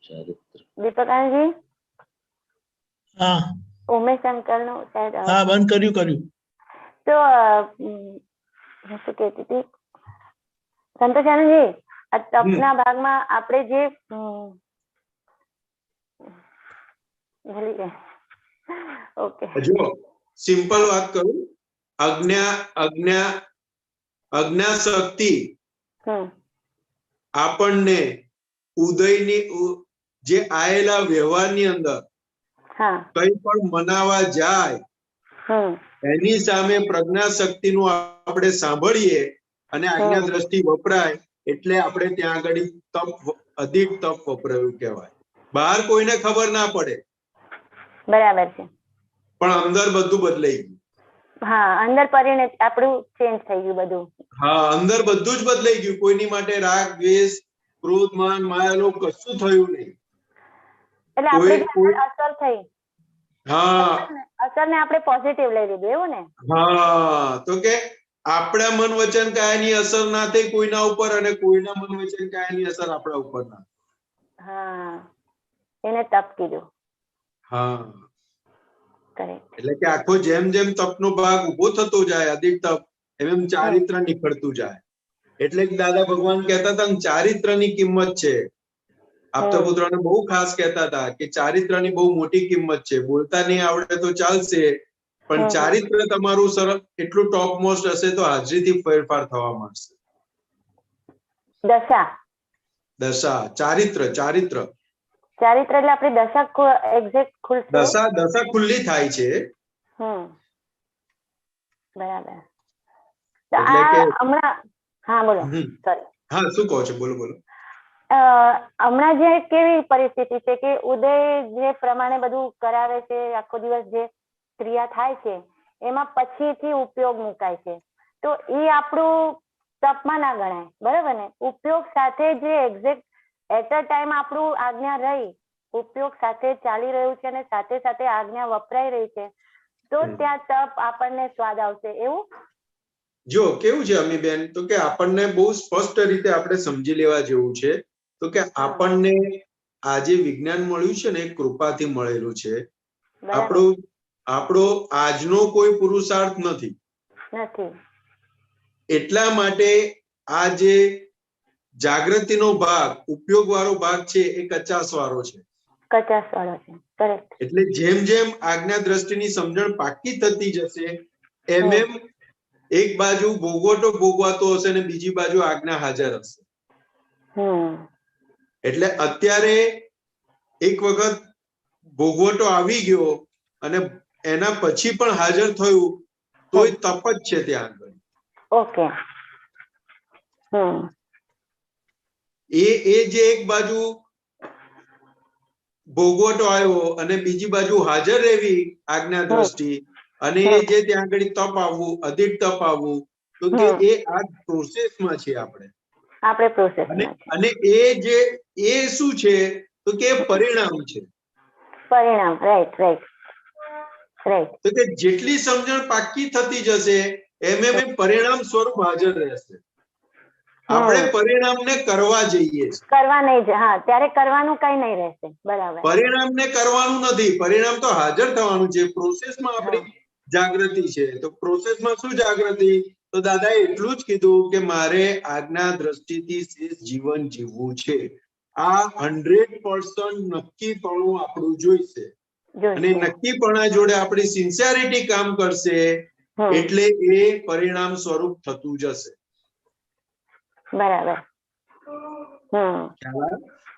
चारित्र. दीपकांत जी? હા ઉમેશ અંકલ નું શાયદ હા બંધ કર્યું. તો હું શું કહેતી હતી સંતોષાનંદજી, આ તપના ભાગમાં આપણે જે ભૂલી ગયા. ઓકે, જો સિમ્પલ વાત કરું, અજ્ઞા શક્તિ આપણને ઉદયની જે આયેલા વ્યવહારની અંદર કઈ પણ મનાવા જાય એની સામે પ્રજ્ઞા શક્તિનું આપણે સાંભળીએ અને આજ્ઞા દ્રષ્ટિ વપરાય એટલે આપણે ત્યાં આગળ તપ, અધિક તપ વપરાયું કહેવાય. બહાર કોઈને ખબર ના પડે, બરાબર છે, પણ અંદર બધું બદલાઈ ગયું. હા, અંદર પરિણે આપણું ચેન્જ થઈ ગયું બધું. હા, અંદર બધું જ બદલાઈ ગયું. કોઈની માટે રાગ, દ્વેષ, ક્રોધ, માન, માયા લોભ કશું થયું નહીં. એટલે આપણે અસર થઈ, હા, અસરને આપણે પોઝિટિવ લઈ લીધું એવું ને? હા, તો કે આપણા મન વચન કાયાની અસર ના થઈ કોઈના ઉપર અને કોઈના મન વચન કાયાની અસર આપણા ઉપર ના. હા, એને તપ કીધું. હા, એટલે કે આખો જેમ જેમ તપનો ભાગ ઉભો થતો જાય, અધિક તપ, એમ ચારિત્ર નીકળતું જાય. એટલે જ દાદા ભગવાન કહેતા હતા ચારિત્રની કિંમત છે. આપતા પુત્રોને બહુ ખાસ કહેતા હતા કે ચારિત્રની બહુ મોટી કિંમત છે. બોલતા નહીં આવડે તો ચાલશે, પણ ચારિત્ર તમારું સરળ એટલું ટોપ મોસ્ટ હશે તો હાજરીથી ફેરફાર થવા માંડશે. દશા, ચારિત્ર એટલે આપણી દશા એક્ઝેક્ટ ખુલશે. દશા ખુલ્લી થાય છે. બરાબર. હમણાં હા બોલો, સોરી. હા, શું કહો છો? બોલો. હમણાં જે કેવી પરિસ્થિતિ છે કે ઉદય જે પ્રમાણે બધું કરાવે છે, આખો દિવસ જે ક્રિયા થાય છે એમાં પછીથી ઉપયોગ મુકાય છે, તો એ આપણું તપમાં ના ગણાય, બરાબર ને? ઉપયોગ સાથે જે એક્ઝેક્ટ એટ અ ટાઈમ આપણું આજ્ઞા રહી, ઉપયોગ સાથે ચાલી રહ્યું છે અને સાથે સાથે આજ્ઞા વપરાઈ રહી છે, તો ત્યાં તપ આપણને સ્વાદ આવશે એવું? જો કેવું છે અમીબેન, તો કે આપણને બહુ સ્પષ્ટ રીતે આપણે સમજી લેવા જેવું છે. તો કે આપણને આ જે વિજ્ઞાન મળ્યું છે ને એ કૃપાથી મળેલું છે. આપણો આજનો કોઈ પુરુષાર્થ નથી. એટલા માટે આ જે જાગૃતિનો ભાગ, ઉપયોગ વાળો ભાગ છે એ કચાસ વાળો છે. એટલે જેમ જેમ આજ્ઞા દ્રષ્ટિની સમજણ પાકી થતી જશે એમ એમ એક બાજુ ભોગવટો ભોગવાતો હશે ને બીજી બાજુ આજ્ઞા હાજર હશે. એટલે અત્યારે એક વખત ભોગવટો આવી ગયો અને એના પછી પણ હાજર થયું તો એ તપ જ છે ત્યાં આગળ. ઓકે. એ જે એક બાજુ ભોગવટો આવ્યો અને બીજી બાજુ હાજર રહેવી આજ્ઞા દ્રષ્ટિ, અને એ જે ત્યાં આગળ તપ આવવું, અધિક તપ આવવું, તો કે એ આ પ્રોસેસમાં છે આપણે. અને એ શું છે તો કે પરિણામ છે. તો કે જેટલી સમજણ પાકી થતી જશે એમ એમ પરિણામ સ્વરૂપ હાજર રહેશે. આપણે પરિણામને કરવા જઈએ છીએ, કરવા નહીં. હા, ત્યારે કરવાનું કઈ નહીં રહેશે. બરાબર. પરિણામને કરવાનું નથી, પરિણામ તો હાજર થવાનું છે. પ્રોસેસમાં આપણી જાગૃતિ છે. તો પ્રોસેસમાં શું જાગૃતિ? તો દાદાએ એટલું જ કીધું કે મારે આજ્ઞા દ્રષ્ટિથી શેષ જીવન જીવવું છે. આ 100% નક્કીપણું આપણું જોઈશે, અને નક્કીપણા જોડે આપણી સિન્સિયરિટી કામ કરશે એટલે એ પરિણામ સ્વરૂપ થતું જશે. બરાબર.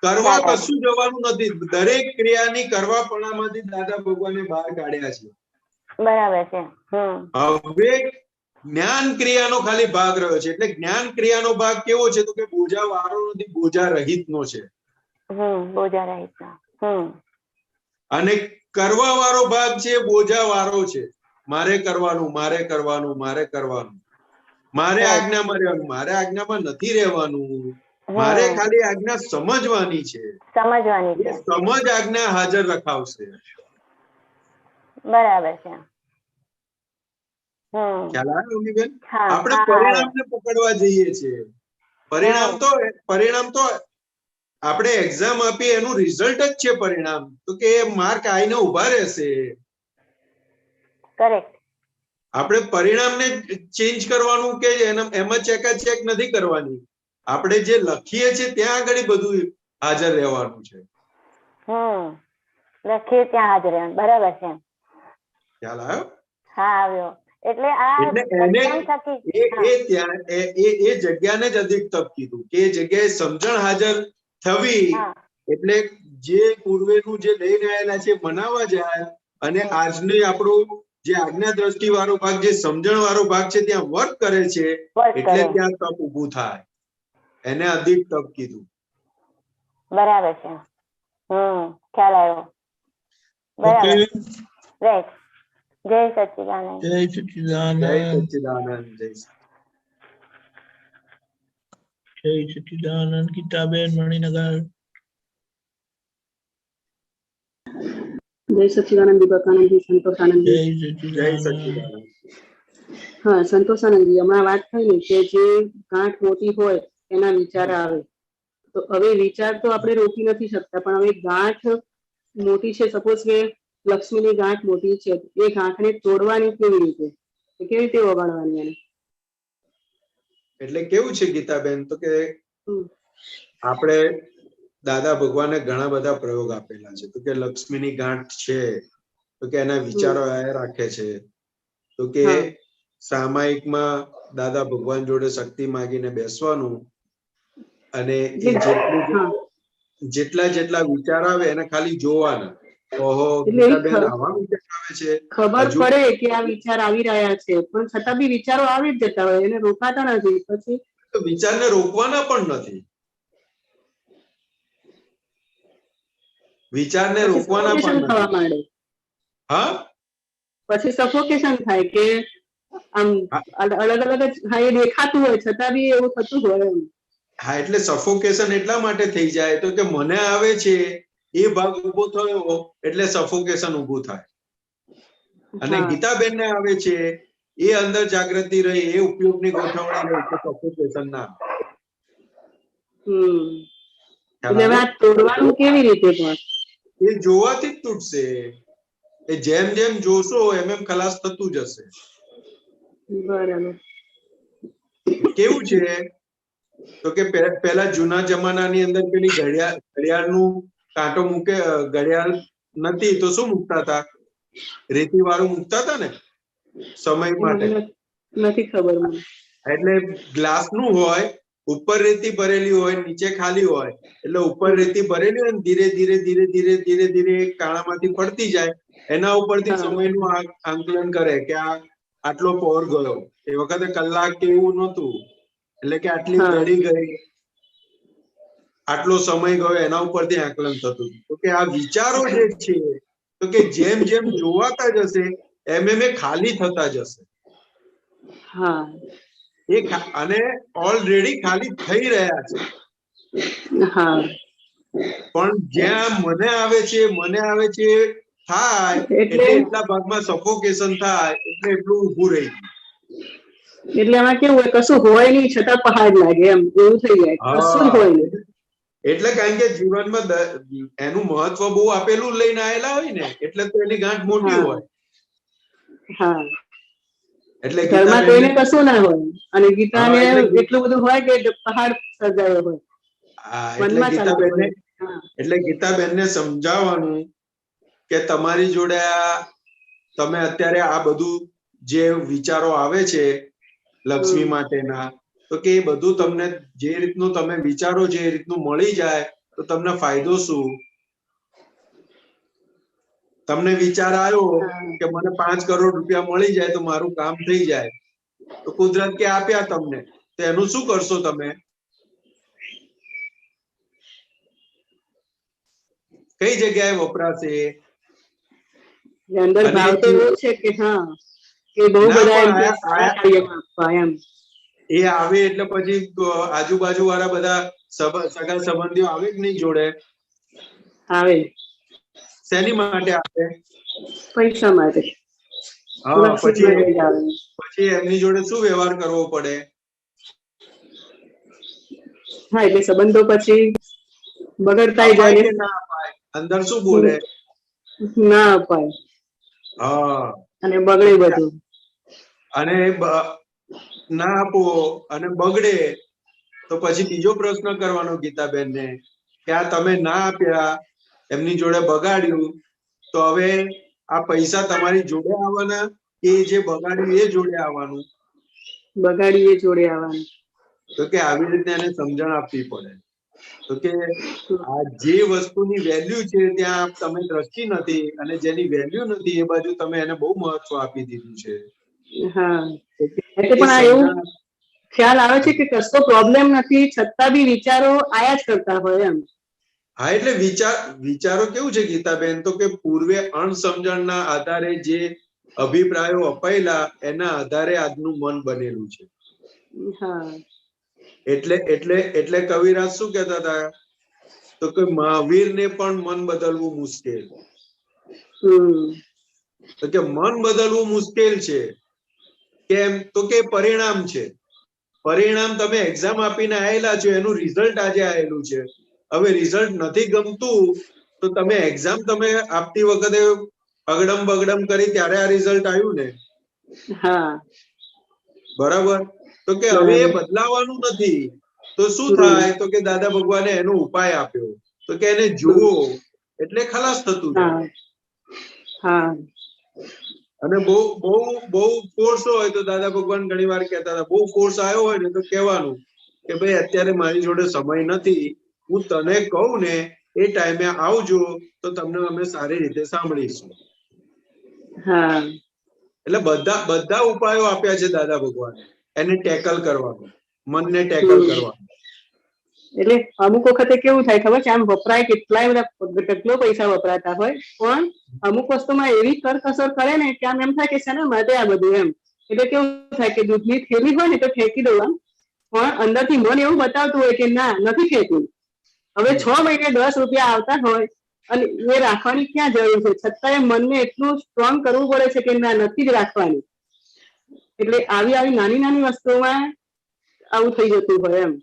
કરવા કશું જવાનું નથી. દરેક ક્રિયાની કરવાપણામાંથી દાદા ભગવાને બહાર કાઢ્યા છે. બરાબર છે. હવે જ્ઞાન ક્રિયાનો ખાલી ભાગ રહ્યો છે. એટલે જ્ઞાન ક્રિયાનો ભાગ કેવો છે તો કે બોજા વાળો નથી, બોજા રહિત નો છે. બોજા રહિત. અને કરવા વાળો ભાગ છે બોજા વાળો છે. મારે કરવાનું, મારે કરવાનું, મારે કરવાનું, મારે આજ્ઞામાં રહેવાનું, મારે આજ્ઞામાં નથી રહેવાનું, મારે ખાલી આજ્ઞા સમજવાની છે. સમજ આજ્ઞા હાજર રખાવશે. બરાબર છે. ખ્યાલ આવ્યો અમીબેન? આપણે પરિણામને પકડવા જઈએ છીએ. પરિણામ તો આપણે એક્ઝામ આપીએ એનું રિઝલ્ટ જ છે પરિણામ, તો કે માર્ક આઈને ઉભા રહેશે. કરેક્ટ. આપણે પરિણામને ચેન્જ કરવાનું કે એમાં ચેકાચેક નથી કરવાની. આપણે જે લખીએ છીએ ત્યાં આગળ બધું હાજર રહેવાનું છે. લખીએ ત્યાં હાજર રહેવાનું. બરાબર છે. ખ્યાલ આવ્યો? હા, આવ્યો. એટલે આ એ જગ્યાને જ અધિક તપ કીધું કે એ જગ્યાએ સમજણ હાજર થવી, એટલે જે પૂર્વેનું જે લઈને આવેલા છે મનાવવા જાય, અને આજની આપણું જે આજ્ઞા દ્રષ્ટિ વાળો ભાગ, જે સમજણ વાળો ભાગ છે ત્યાં વર્ક કરે છે, એટલે ત્યાં તપ ઉભું થાય. એને અધિક તપ કીધું. બરાબર છે. ખ્યાલ આવ્યો. બરાબર. રાઈટ. જય સચ્ચિદાનંદ. જય સચ્ચિદાનંદ. જય સચ્ચિદાનંદ. જય સચ્ચિદાનંદ. ગીતાબેન મણિનગર. જય સચ્ચિદાનંદ. દીપકાનંદજી, સંતોષાનંદ. જય સચ્ચિદાનંદ. હા, સંતોષાનંદજી, હમણાં વાત થઈ ને કે જે ગાંઠ મોટી હોય એના વિચાર આવે, તો હવે વિચાર તો આપણે રોકી નથી શકતા, પણ હવે ગાંઠ મોટી છે, સપોઝ કે લક્ષ્મીની ગાંઠ મોટી છે, એ ગાંઠને તોડવાની કેવી રીતે, કેવી રીતે ઓગાળવાની એને? એટલે કેવું છે ગીતાબેન, તો કે આપણે દાદા ભગવાને ઘણા બધા પ્રયોગ આપેલા છે. તો કે લક્ષ્મીની ગાંઠ છે, તો કે એના વિચારો રાખે છે, તો કે સામાયિકમાં દાદા ભગવાન જોડે શક્તિ માંગીને બેસવાનું, અને જેટલા જેટલા વિચાર આવે એને ખાલી જોવાના. ઓહો, ગીતાબેન આવા વિચાર આવે છે, ખબર પડે કે આ વિચાર આવી રહ્યા છે, પણ છતાં બી વિચારો આવી જ જતા હોય, એને રોકાતા નથી. પછી વિચારને રોકવાના પણ નથી. વિચારને રોકવાના પણ થવા માંડે. હા, પછી સફોકેશન થાય કે આમ અલગ અલગ જ દેખાતું હોય, છતાં બી એવું થતું હોય. હા, એટલે સફોકેશન એટલા માટે થઈ જાય તો કે મને આવે છે એ ભાગ ઉભો થયો એટલે સફોકેશન ઉભું થાય, અને ગીતાબેન ને આવે છે એ અંદર જાગૃતિ રહી, એ ઉપયોગની ગોઠવણી રહી તો સફોકેશન ના. તોડવાનું કેવી રીતે? એ જોવાથી જ તૂટશે. એ જેમ જેમ જોશો એમ એમ ખલાસ થતું જશે. બરાબર. કેવું છે તો કે પેલા જૂના જમાનાની અંદર પેલી ઘડિયાળનું કાંટો મૂકે, ઘડિયાળ નથી તો શું મૂકતા હતા? રેતી વાળું મૂકતા હતા ને સમય માટે. નથી ખબર મને. એટલે ગ્લાસ નું હોય, ઉપર રેતી ભરેલી હોય, નીચે ખાલી હોય, એટલે ઉપર રેતી ભરેલી હોય ને ધીરે ધીરે ધીરે ધીરે ધીરે ધીરે કાણામાંથી પડતી જાય, એના ઉપરથી સમયનું આંકલન કરે કે આટલો પહોર ગયો. એ વખતે કલાક કે એવું નહોતું, એટલે કે આટલી ઘડી ગઈ, આટલો સમય ગયો, એના ઉપરથી આંકલન થતું. તો કે આ વિચારો જે છે તો કે જેમ જેમ જોવાતા જશે એમ એમ એ ખાલી થતા જશે. એ અને ઓલરેડી ખાલી થઈ રહ્યા છે. પણ જ્યાં મને આવે છે થાય એટલે એટલા ભાગમાં સફોકેશન થાય, એટલે એટલું ઊભું રહી ગયું. એટલે આમાં કેવું હોય, કશું હોય નહીં છતાં પહાડ લાગે, એમ એવું થઈ જાય. કશું હોય નહીં એટલે કારણ કે જીવનમાં એનું મહત્વ બહુ આપેલું લઈને આવેલા હોય ને, એટલે તો એની ગાંઠ મોટી હોય. એટલે ઘરમાં કોઈને કશું ના હોય, અને ગીતાને એટલું બધું હોય કે પહાડ સર્જાયો હોય. એટલે ગીતાબેનને સમજાવવાનું કે તમારી જોડે તમે અત્યારે આ બધું જે વિચારો આવે છે લક્ષ્મી માટેના, તો કે એ બધું તમને જે રીતનું તમે વિચારો જે રીતનું મળી જાય તો તમને ફાયદો શું? તમને વિચાર આવ્યો કે મને 5 કરોડ રૂપિયા મળી જાય તો મારું કામ થઈ જાય, તો કુદરત કે આપ્યા તમને, તો એનું શું કરશો તમે? કઈ જગ્યાએ વપરાશે? અંદર ભાવ તો એવો છે કે હા કે બહુ બધા એ આવે એટલે પછી આજુબાજુ વાળા બધા સગા સંબંધીઓ આવે કે નહીં જોડે? આવે. શેની માટે આવે? પૈસા માટે. હા, પછી એમની જોડે શું વ્યવહાર કરવો પડે? હા, એટલે સંબંધો પછી બગડતાય અપાય જાય કે ના અપાય, અંદર શું બોલે? ના અપાય હા, અને બગડે બધું. અને ના આપો અને બગડે તો પછી બીજો પ્રશ્ન કરવાનો ગીતાબેન ને કે આ તમે ના આપ્યા, એમની જોડે બગાડ્યું, તો હવે આ પૈસા તમારી જોડે આવવાના કે જે બગાડ્યું એ જોડે આવવાનું? બગાડી એ જોડે આવવાનું. તો કે આવી રીતે એને સમજણ આપવી પડે. તો કે આ જે વસ્તુની વેલ્યુ છે ત્યાં તમે દ્રષ્ટિ નથી, અને જેની વેલ્યુ નથી એ બાજુ તમે એને બહુ મહત્વ આપી દીધું છે. હા, એટલે પણ આ એવું ખ્યાલ આવે છે કે કશો પ્રોબ્લેમ નથી છતાં બી વિચારો આયા જ કરતા હોય એમ. હા, એટલે વિચારો કેવું છે ગીતાબેન, તો કે પૂર્વે અણસમજણના આધારે જે અભિપ્રાયો અપાયેલા એના આધારે આજનું મન બનેલું છે. હા, એટલે કવિરાજ શું કહેતા હતા? તો કે મહાવીરને પણ મન બદલવું મુશ્કેલ. તો કે મન બદલવું મુશ્કેલ છે. કેમ? તો કે પરિણામ છે. પરિણામ તમે એક્ઝામ આપીને આવેલા છો, એનું રિઝલ્ટ આજે આવેલું છે. હવે રિઝલ્ટ નથી ગમતું તો તમે એક્ઝામ તમે આપતી વખતે અગડમ બગડમ કરી ત્યારે આ રિઝલ્ટ આવ્યું ને. હા, બરાબર. તો કે હવે એ બદલાવાનું નથી. તો શું થાય? તો કે દાદા ભગવાને એનો ઉપાય આપ્યો. તો કે એને જુઓ એટલે ખલાસ થતું જાય. હા, અને બહુ બહુ બહુ ફોર્સ હોય તો દાદા ભગવાન ઘણી વાર કહેતા હતા, બહુ ફોર્સ આવ્યો હોય ને તો કહેવાનું કે ભાઈ અત્યારે મારી જોડે સમય નથી, હું તને કહું ને એ ટાઈમે આવજો તો તમને અમે સારી રીતે સાંભળીશું. હા, એટલે બધા ઉપાયો આપ્યા છે દાદા ભગવાને એને ટેકલ કરવાનું, મનને ટેકલ કરવાનું. એટલે અમુક વખતે કેવું થાય ખબર છે, આમ વપરાય કેટલાય બધા કેટલો પૈસા વપરાતા હોય, પણ અમુક વસ્તુમાં એવી કરકસર કરે ને કે આમ એમ થાય કે શેના માટે આ બધું એમ. એટલે કેવું થાય કે દૂધની થેલી હોય ને તો ફેંકી દઉં આમ, પણ અંદરથી મન એવું બતાવતું હોય કે ના નથી ફેંકવું. હવે 6 મહિને 10 રૂપિયા આવતા હોય અને એ રાખવાની ક્યાં જરૂર છે, છતાંય મનને એટલું સ્ટ્રોંગ કરવું પડે છે કે ના નથી જ રાખવાની. એટલે આવી નાની નાની વસ્તુમાં આવું થઈ જતું હોય એમ.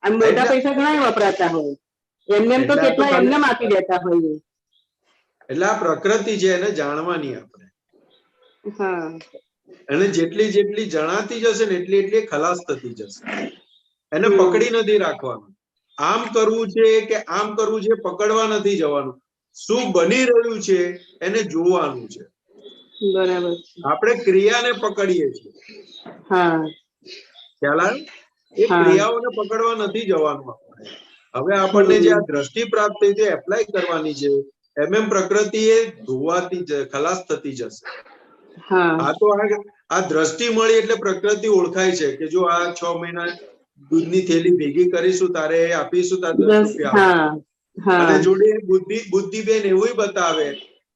આમ મોટા પૈસા ઘણા વપરાતા હોય, એમને તો કેટલા એમને આપી દેતા હોય. એટલે આ પ્રકૃતિ છે, એને જાણવાની આપણે. હા, અને જેટલી જેટલી જણાતી જશે ને એટલી એટલી ખલાસ થતી જશે. એને પકડી નથી રાખવાનું. આમ કરવું છે કે આમ કરવું છે પકડવા નથી જવાનું. શું બની રહ્યું છે એને જોવાનું છે. બરાબર. આપણે ક્રિયાને પકડીએ છીએ. હા, ખ્યાલ આવ્યો? એ ક્રિયાઓને પકડવા નથી જવાનું આપણે. હવે આપણને જે આ દ્રષ્ટિ પ્રાપ્ત થઈ છે એપ્લાય કરવાની છે. એમ પ્રકૃતિ એ ધોવાતી ખલાસ થતી જશે. આ તો આ દ્રષ્ટિ મળી એટલે પ્રકૃતિ ઓળખાય છે કે જો આ 6 મહિના દૂધની થેલી ભેગી કરીશું તારે આપીશું તારે 10 રૂપિયા આવશે. અને જોડે બુદ્ધિબેન એવું બતાવે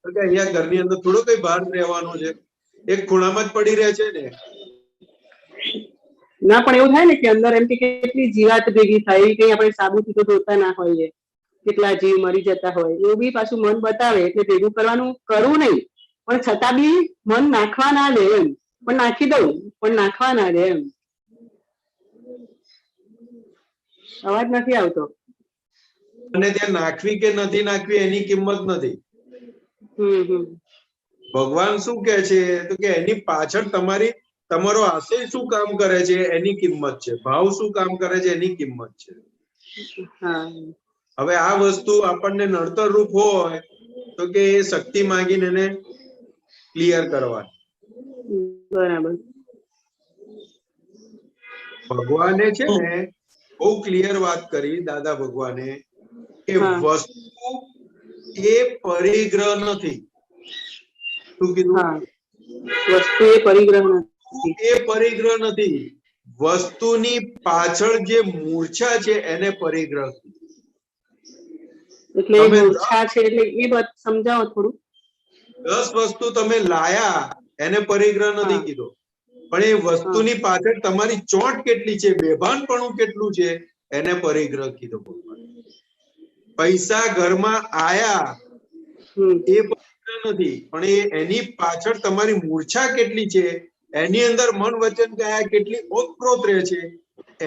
કે અહીંયા ઘરની અંદર થોડો કઈ બહાર રહેવાનો છે, એક ખૂણામાં જ પડી રહે છે ને. ના પણ એવું થાય ને કે અંદર એમ કે કેટલી જીવાત ભેગી થાય, કઈ આપણે સાબુથી તો ધોતા ના હોઈએ, કેટલા જીવ મરી જતા હોય, એવું બી પાછું મન બતાવે. એટલે ભેગું કરવું નહીં, પણ છતાં બી મન નાખવા ના દે એમ. પણ નાખી દઉં, પણ નાખવા ના દે એમ. અવાજ નથી આવતો. અને ત્યાં નાખવી કે નથી નાખવી એની કિંમત નથી. ભગવાન શું કે છે તો કે એની પાછળ તમારો આશય શું કામ કરે છે એની કિંમત છે, ભાવ શું કામ કરે છે એની કિંમત છે. હવે આ વસ્તુ આપણને નડતર રૂપ હોય તો કે એ શક્તિ માંગીને એને ક્લિયર કરવાની. બરાબર. ભગવાને છે ને બહુ ક્લિયર વાત કરી દાદા ભગવાને કે વસ્તુ એ પરિગ્રહ નથી. શું કીધું? વસ્તુ એ પરિગ્રહ નથી. વસ્તુની પાછળ જે મૂર્છા છે એને પરિગ્રહ. એટલે મૂર્છા છે એટલે એ વાત સમજાવો થોડું. 10 વસ્તુ તમે લાયા એને પરિગ્રહ નથી કીધો, પણ એ વસ્તુની પાછળ તમારી ચોટ કેટલી છે, બેભાનપણું કેટલું છે એને પરિગ્રહ કીધો. પૈસા ઘરમાં આયા એ પરિગ્રહ નથી, પણ એની પાછળ તમારી મૂર્છા કેટલી છે, એની અંદર મન વચન કાયા કેટલી ઓતપ્રોત રહે છે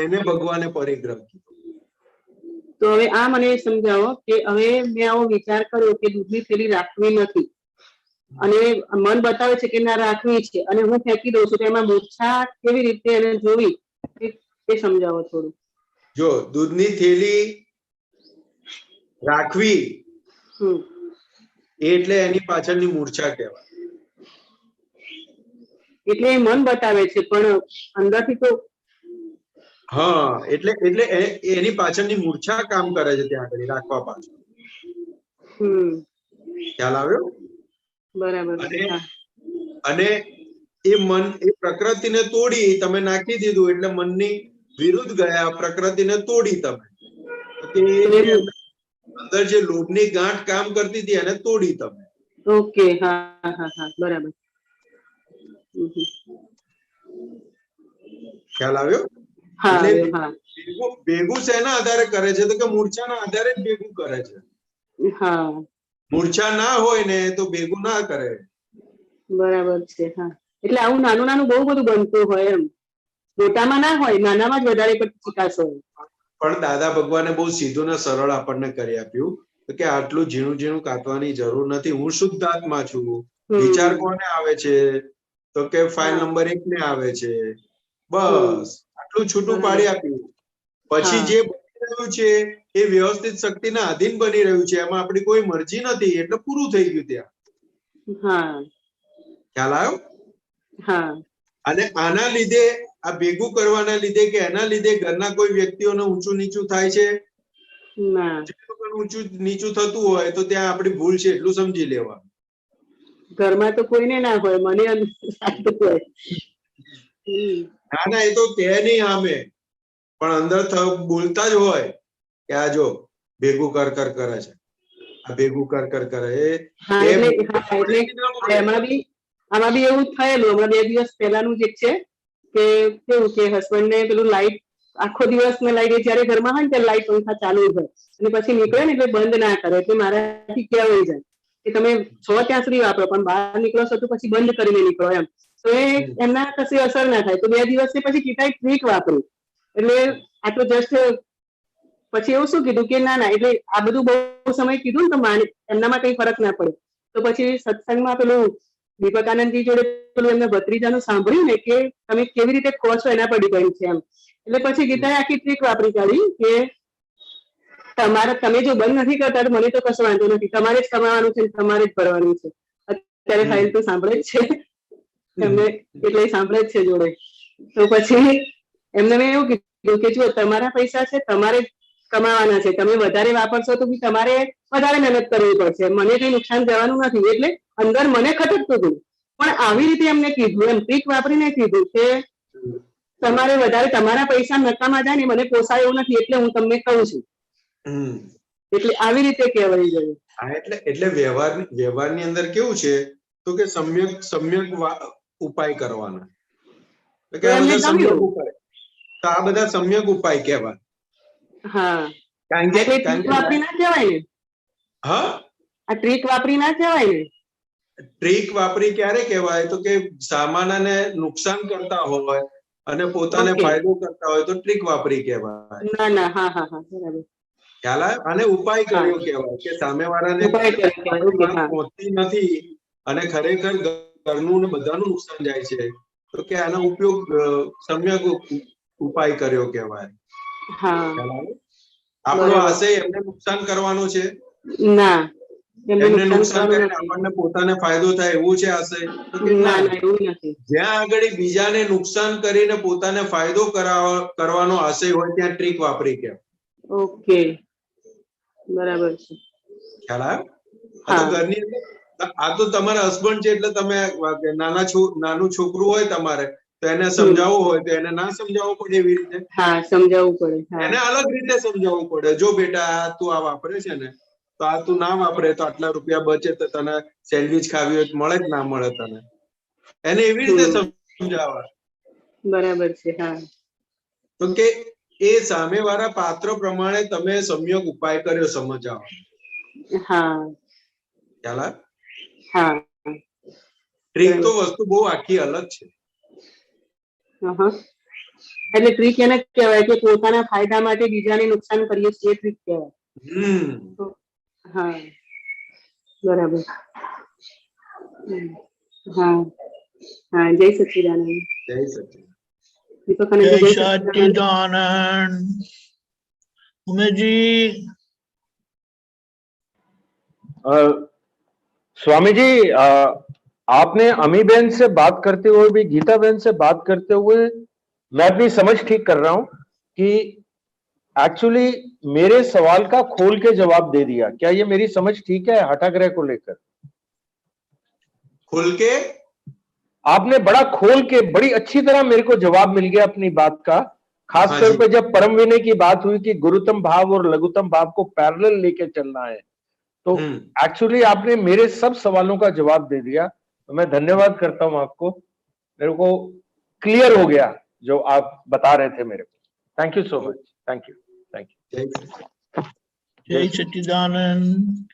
એને ભગવાને પરિગ્રહ કીધો. તો હવે આ મને સમજાવો કે હવે મેં આવો વિચાર કર્યો કે દૂધની થેલી રાખવી નથી અને મન બતાવે છે કે ના રાખવી છે અને હું ફેંકી દઉં છું, તો એમાં મૂર્છા કેવી રીતે એને જોવી એ સમજાવો થોડું. જો દૂધની થેલી રાખવી એટલે એની પાછળની મૂર્છા કહેવાય. એટલે એ મન બતાવે છે પણ અંદરથી તો હા, એટલે એટલે એની પાછળની મૂર્છા કામ કરે છે ત્યાં આગળ રાખવા પાછળ. ખ્યાલ આવ્યો? બરાબર. અને એ મન એ પ્રકૃતિને તોડી તમે નાખી દીધું એટલે મનની વિરુદ્ધ ગયા, પ્રકૃતિને તોડી તમે. અંદર જે લોભની ગાંઠ કામ કરતી હતી એને તોડી તમે. ઓકે, હા હા હા, બરાબર. ખ્યાલ આવ્યો? એટલે ભેગું શેના આધારે કરે છે તો કે મૂર્છાના આધારે જ ભેગું કરે છે. હા, મૂર્છા ના હોય ને તો ભેગું ના કરે. બરાબર છે. હા, એટલે આવું નાનું નાનું બહુ બધું બનતું હોય એમ, મોટામાં ના હોય, નાનામાં જ વધારે ચિકાસ હોય. પણ દાદા ભગવાને બહુ સીધું ને સરળ આપણને કરી આપ્યું કે આટલું ઝીણું ઝીણું કાઢવાની જરૂર નથી. હું શુદ્ધ આત્મા છું. વિચાર કોને આવે છે તો કે ફાઇલ નંબર 1 ને આવે છે. બસ આટલું છૂટું પાડી આપ્યું. પછી જે બની રહ્યું છે એ વ્યવસ્થિત શક્તિના આધીન બની રહ્યું છે, એમાં આપણી કોઈ મરજી નથી, એટલે પૂરું થઈ ગયું ત્યાં. ખ્યાલ આવ્યો? અને આના લીધે આ ભેગું કરવાના લીધે કે એના લીધે ઘરના કોઈ વ્યક્તિઓને ઊંચું નીચું થાય છે? ઊંચું નીચું થતું હોય તો ત્યાં આપણી ભૂલ છે એટલું સમજી લેવાનું. ઘરમાં તો કોઈને ના હોય, મને ના ના, એ તો કે નહીં આમે, પણ અંદર બોલતા જ હોય કે આ જો ભેગું કર કર કરે છે, આ ભેગું કર કર કરે. આમાં બી એવું થયેલું. હમણાં 2 દિવસ પહેલાનું જે છે કે કેવું કે હસબન્ડ ને પેલું લાઈટ આખો દિવસ ને લાઈટ જયારે ઘરમાં હોય ને ત્યારે લાઈટ પંખા ચાલુ હોય અને પછી નીકળે ને એટલે બંધ ના કરે. એટલે મારાથી કહેવાય જાય કે તમે છો ત્યાં સુધી વાપરો, પણ બહાર નીકળો છો તો પછી બંધ કરીને નીકળો એમ. તો એ એમના કશી અસર ના થાય. તો 2 દિવસ પછી પિતાએ ટ્રીક વાપરી. એટલે આ તો જસ્ટ પછી એવું શું કીધું કે ના ના, એટલે આ બધું બહુ સમય કીધું ને તો એમનામાં કઈ ફરક ના પડે. તો પછી સત્સંગમાં પેલું દીપકાનંદજી જોડે પેલું એમના ભત્રીજાનું સાંભળ્યું ને કે તમે કેવી રીતે કહો છો એના પર ડિપેન્ડ છે એમ. એટલે પછી ગીતાએ આખી ટ્રીક વાપરી કાઢી કે તમે જો બંધ નથી કરતા તો મને તો કશો વાંધો નથી, તમારે જ કમાવાનું છે, તમારે જ ભરવાનું છે. અત્યારે ફાઇલ તો સાંભળે જ છે એમને, એટલે સાંભળે જ છે જોડે. તો પછી એમને મેં એવું કીધું કે જો તમારા પૈસા છે, તમારે કમાવાના છે, તમે વધારે વાપરશો તો બી તમારે વધારે મહેનત કરવી પડશે, મને કઈ નુકસાન જવાનું નથી. એટલે અંદર મને ખટકતું હતું, પણ આવી રીતે એમને કીધું, એમ ટ્રીક વાપરીને કીધું કે તમારે વધારે તમારા પૈસા નકામા જાય ને મને પોસાય એવું નથી, એટલે હું તમને કહું છું. એટલે આવી રીતે કહેવાય ગયું. હા, એટલે વ્યવહારની અંદર કેવું છે તો કે સમ્યક ઉપાય કરવાના. તો આ બધા સમ્યક ઉપાય કહેવાય. હા, કારણ કે ટ્રીક વાપરી ના કહેવાય ને. હા, આ ટ્રીક વાપરી ના કહેવાય ને. ટ્રીક વાપરી ક્યારે કહેવાય તો કે સામાનને નુકસાન કરતા હોય અને પોતાને ફાયદો કરતા હોય તો ટ્રીક વાપરી કહેવાય. ના ના, હા હા હા, બરાબર. ખ્યાલ આવે? અને ઉપાય કર્યો કહેવાય કે સામેવાળાને પહોંચતી નથી અને ખરેખર ઘરનું ને બધાનું નુકસાન જાય છે તો કે આનો ઉપયોગ સમ્યક ઉપાય કર્યો કહેવાય. આપણો આશય એમને નુકસાન કરવાનો છે? ના, એમને નુકસાન કરીને આપણને પોતાને ફાયદો થાય એવું છે આશય? તો કે ના, જ્યાં આગળ બીજાને નુકસાન કરીને પોતાને ફાયદો કરવાનો આશય હોય ત્યાં ટ્રીક વાપરી કહેવાય. ઓકે, બરાબર છે. ખ્યાલ આવ્યો? આ તો ઘરની અંદર, આ તો તમારા હસબન્ડ છે એટલે તમે નાનું છોકરું હોય તમારે તો એને સમજાવવું હોય તો એને ના સમજાવવું પડે એવી રીતે? હા, સમજાવવું પડે. એને અલગ રીતે સમજાવવું પડે. જો બેટા તું આ વાપરે છે ને તો આ તું ના વાપરે તો આટલા રૂપિયા બચે તો તને સેન્ડવિચ ખાવી હોય તો મળે કે ના મળે તને, એને એવી રીતે સમજાવવા. બરાબર છે. હા, તો કે એ સામેવાળા પાત્ર પ્રમાણે તમે સમ્યક ઉપાય કર્યો સમજાવવાનો. હા, ખ્યાલ આવે? હા, ટ્રીક તો વસ્તુ બહુ આખી અલગ છે. એટલે ટ્રીક એને કહેવાય કે પોતાના ફાયદા માટે બીજાને નુકસાન કરીએ છીએ, ટ્રીક કહેવાય. હા, બરાબર. હા હા, જય સચ્ચિદાનંદ. જય સચ્ચિદાનંદ. જય सच्चिदानंद. उमेश जी. स्वामी जी, आपने अमी बहन से बात करते हुए भी, गीता बहन से बात करते हुए मैं अपनी समझ ठीक कर रहा हूं कि एक्चुअली मेरे सवाल का खोल के जवाब दे दिया. क्या ये मेरी समझ ठीक है हठाग्रह को लेकर? खुल के आपने बड़ा खोल के बड़ी अच्छी तरह मेरे को जवाब मिल गया अपनी बात का. खास तौर पे जब परम विनय की बात हुई कि गुरुतम भाव और लघुतम भाव को पैरेलल लेके चलना है, तो एक्चुअली आपने मेरे सब सवालों का जवाब दे दिया. तो मैं धन्यवाद करता हूं आपको. मेरे को क्लियर हो गया जो आप बता रहे थे मेरे को. Thank you so much. Thank you. Thank you. जय सच्चिदानंद.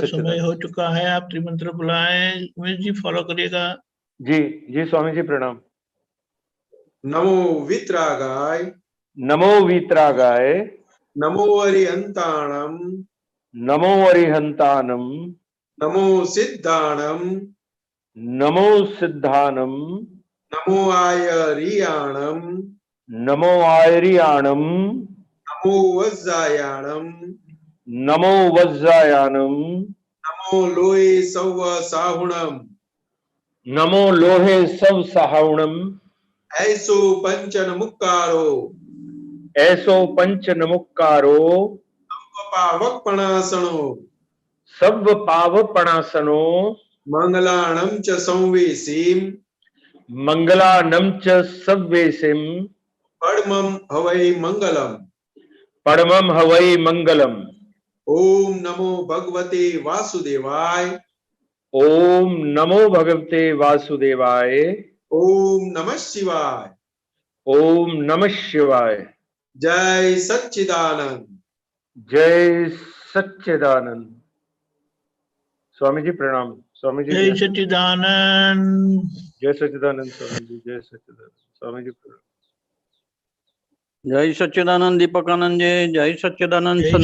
समय हो चुका है, आप त्रिमंत्र बुलाएं. उमेश जी फॉलो करिएगा. जी जी स्वामी जी प्रणाम. नमो वितरागाय. नमो वितरागाय. नमो अरिहंताणम. नमो अरिहंतानम. नमो सिद्धाणम. नमो सिद्धानम. नमो आयरियाणम. नमो आयरियाणम. नमो वज्रायाणम. नमो वज्रायाणम. नमो लोहे सव साहुणम. नमो लोहे सव साहुणम. ऐसो पंचन मुक्कारो. ऐसो पंचन मुक्कारो. पावकपणासनो. सब पावपणासनो. मंगलाणम च संवेसीम. मंगलानम च सव्वेसिम. परमं हवै मंगलम. परमं हवै मंगलम. ओम नमो भगवते वासुदेवाय. ओम नमो भगवते वासुदेवाय. ओम नमः शिवाय. ओम नमः शिवाय. जय सच्चिदानंद. जय सच्चिदानंद. स्वामी जी प्रणाम. स्वामी जी जय सच्चिदानंद. जय सच्चिदानंद. स्वामी जी जय सच्चिदानंद. स्वामी जी प्रणाम. जय सच्चिदानंद दीपकानंद जी. जय सच्चिदानंद. जय सच्चिदानंद. जय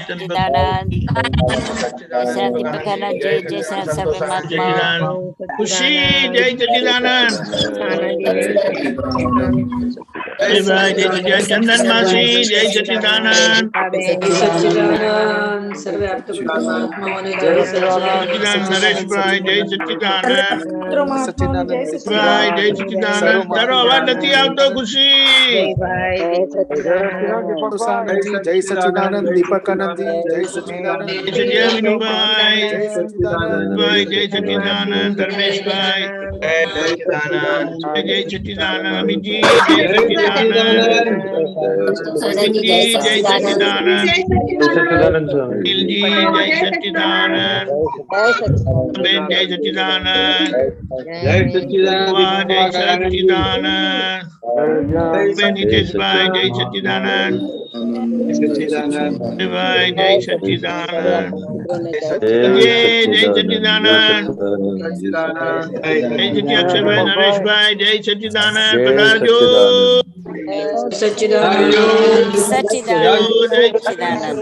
सच्चिदानंद. दीपकानंद जय जय सर्वे महात्मा. खुशी जय सच्चिदानंद. जय भाई जय चंदन मासी जय सच्चिदानंद. सच्चिदानंद. सर्वे आत्मपरमात्माओं ने जय सच्चिदानंद. नरेश भाई जय सच्चिदानंद. भाई जय सच्चिदानंद. તારો અવાજ નથી આવતો. ખુશી जय सच्चिदानंद. दीपकानंद जी जय सच्चिदानंद. जय विनुभाई भाई जय सच्चिदानंद. धर्मेश भाई जय सच्चिदानंद. जय सच्चिदानंद. अमित जी जय सच्चिदानंद. जी जय सच्चिदानंद. नील जी जय सच्चिदानंद. बेन जय सच्चिदानंद. जय सच्चिदानंद. जय सच्चिदानंद. नितेश भाई जय सच्चिदानंद. भाई जय सच्चिदानंद. जय सच्चिदानंद. जय अक्षय भाई नरेश भाई जय सच्चिदानंद. पधारजो. सच्चिदानंद. सच्चिदानंद. जय सच्चिदानंद.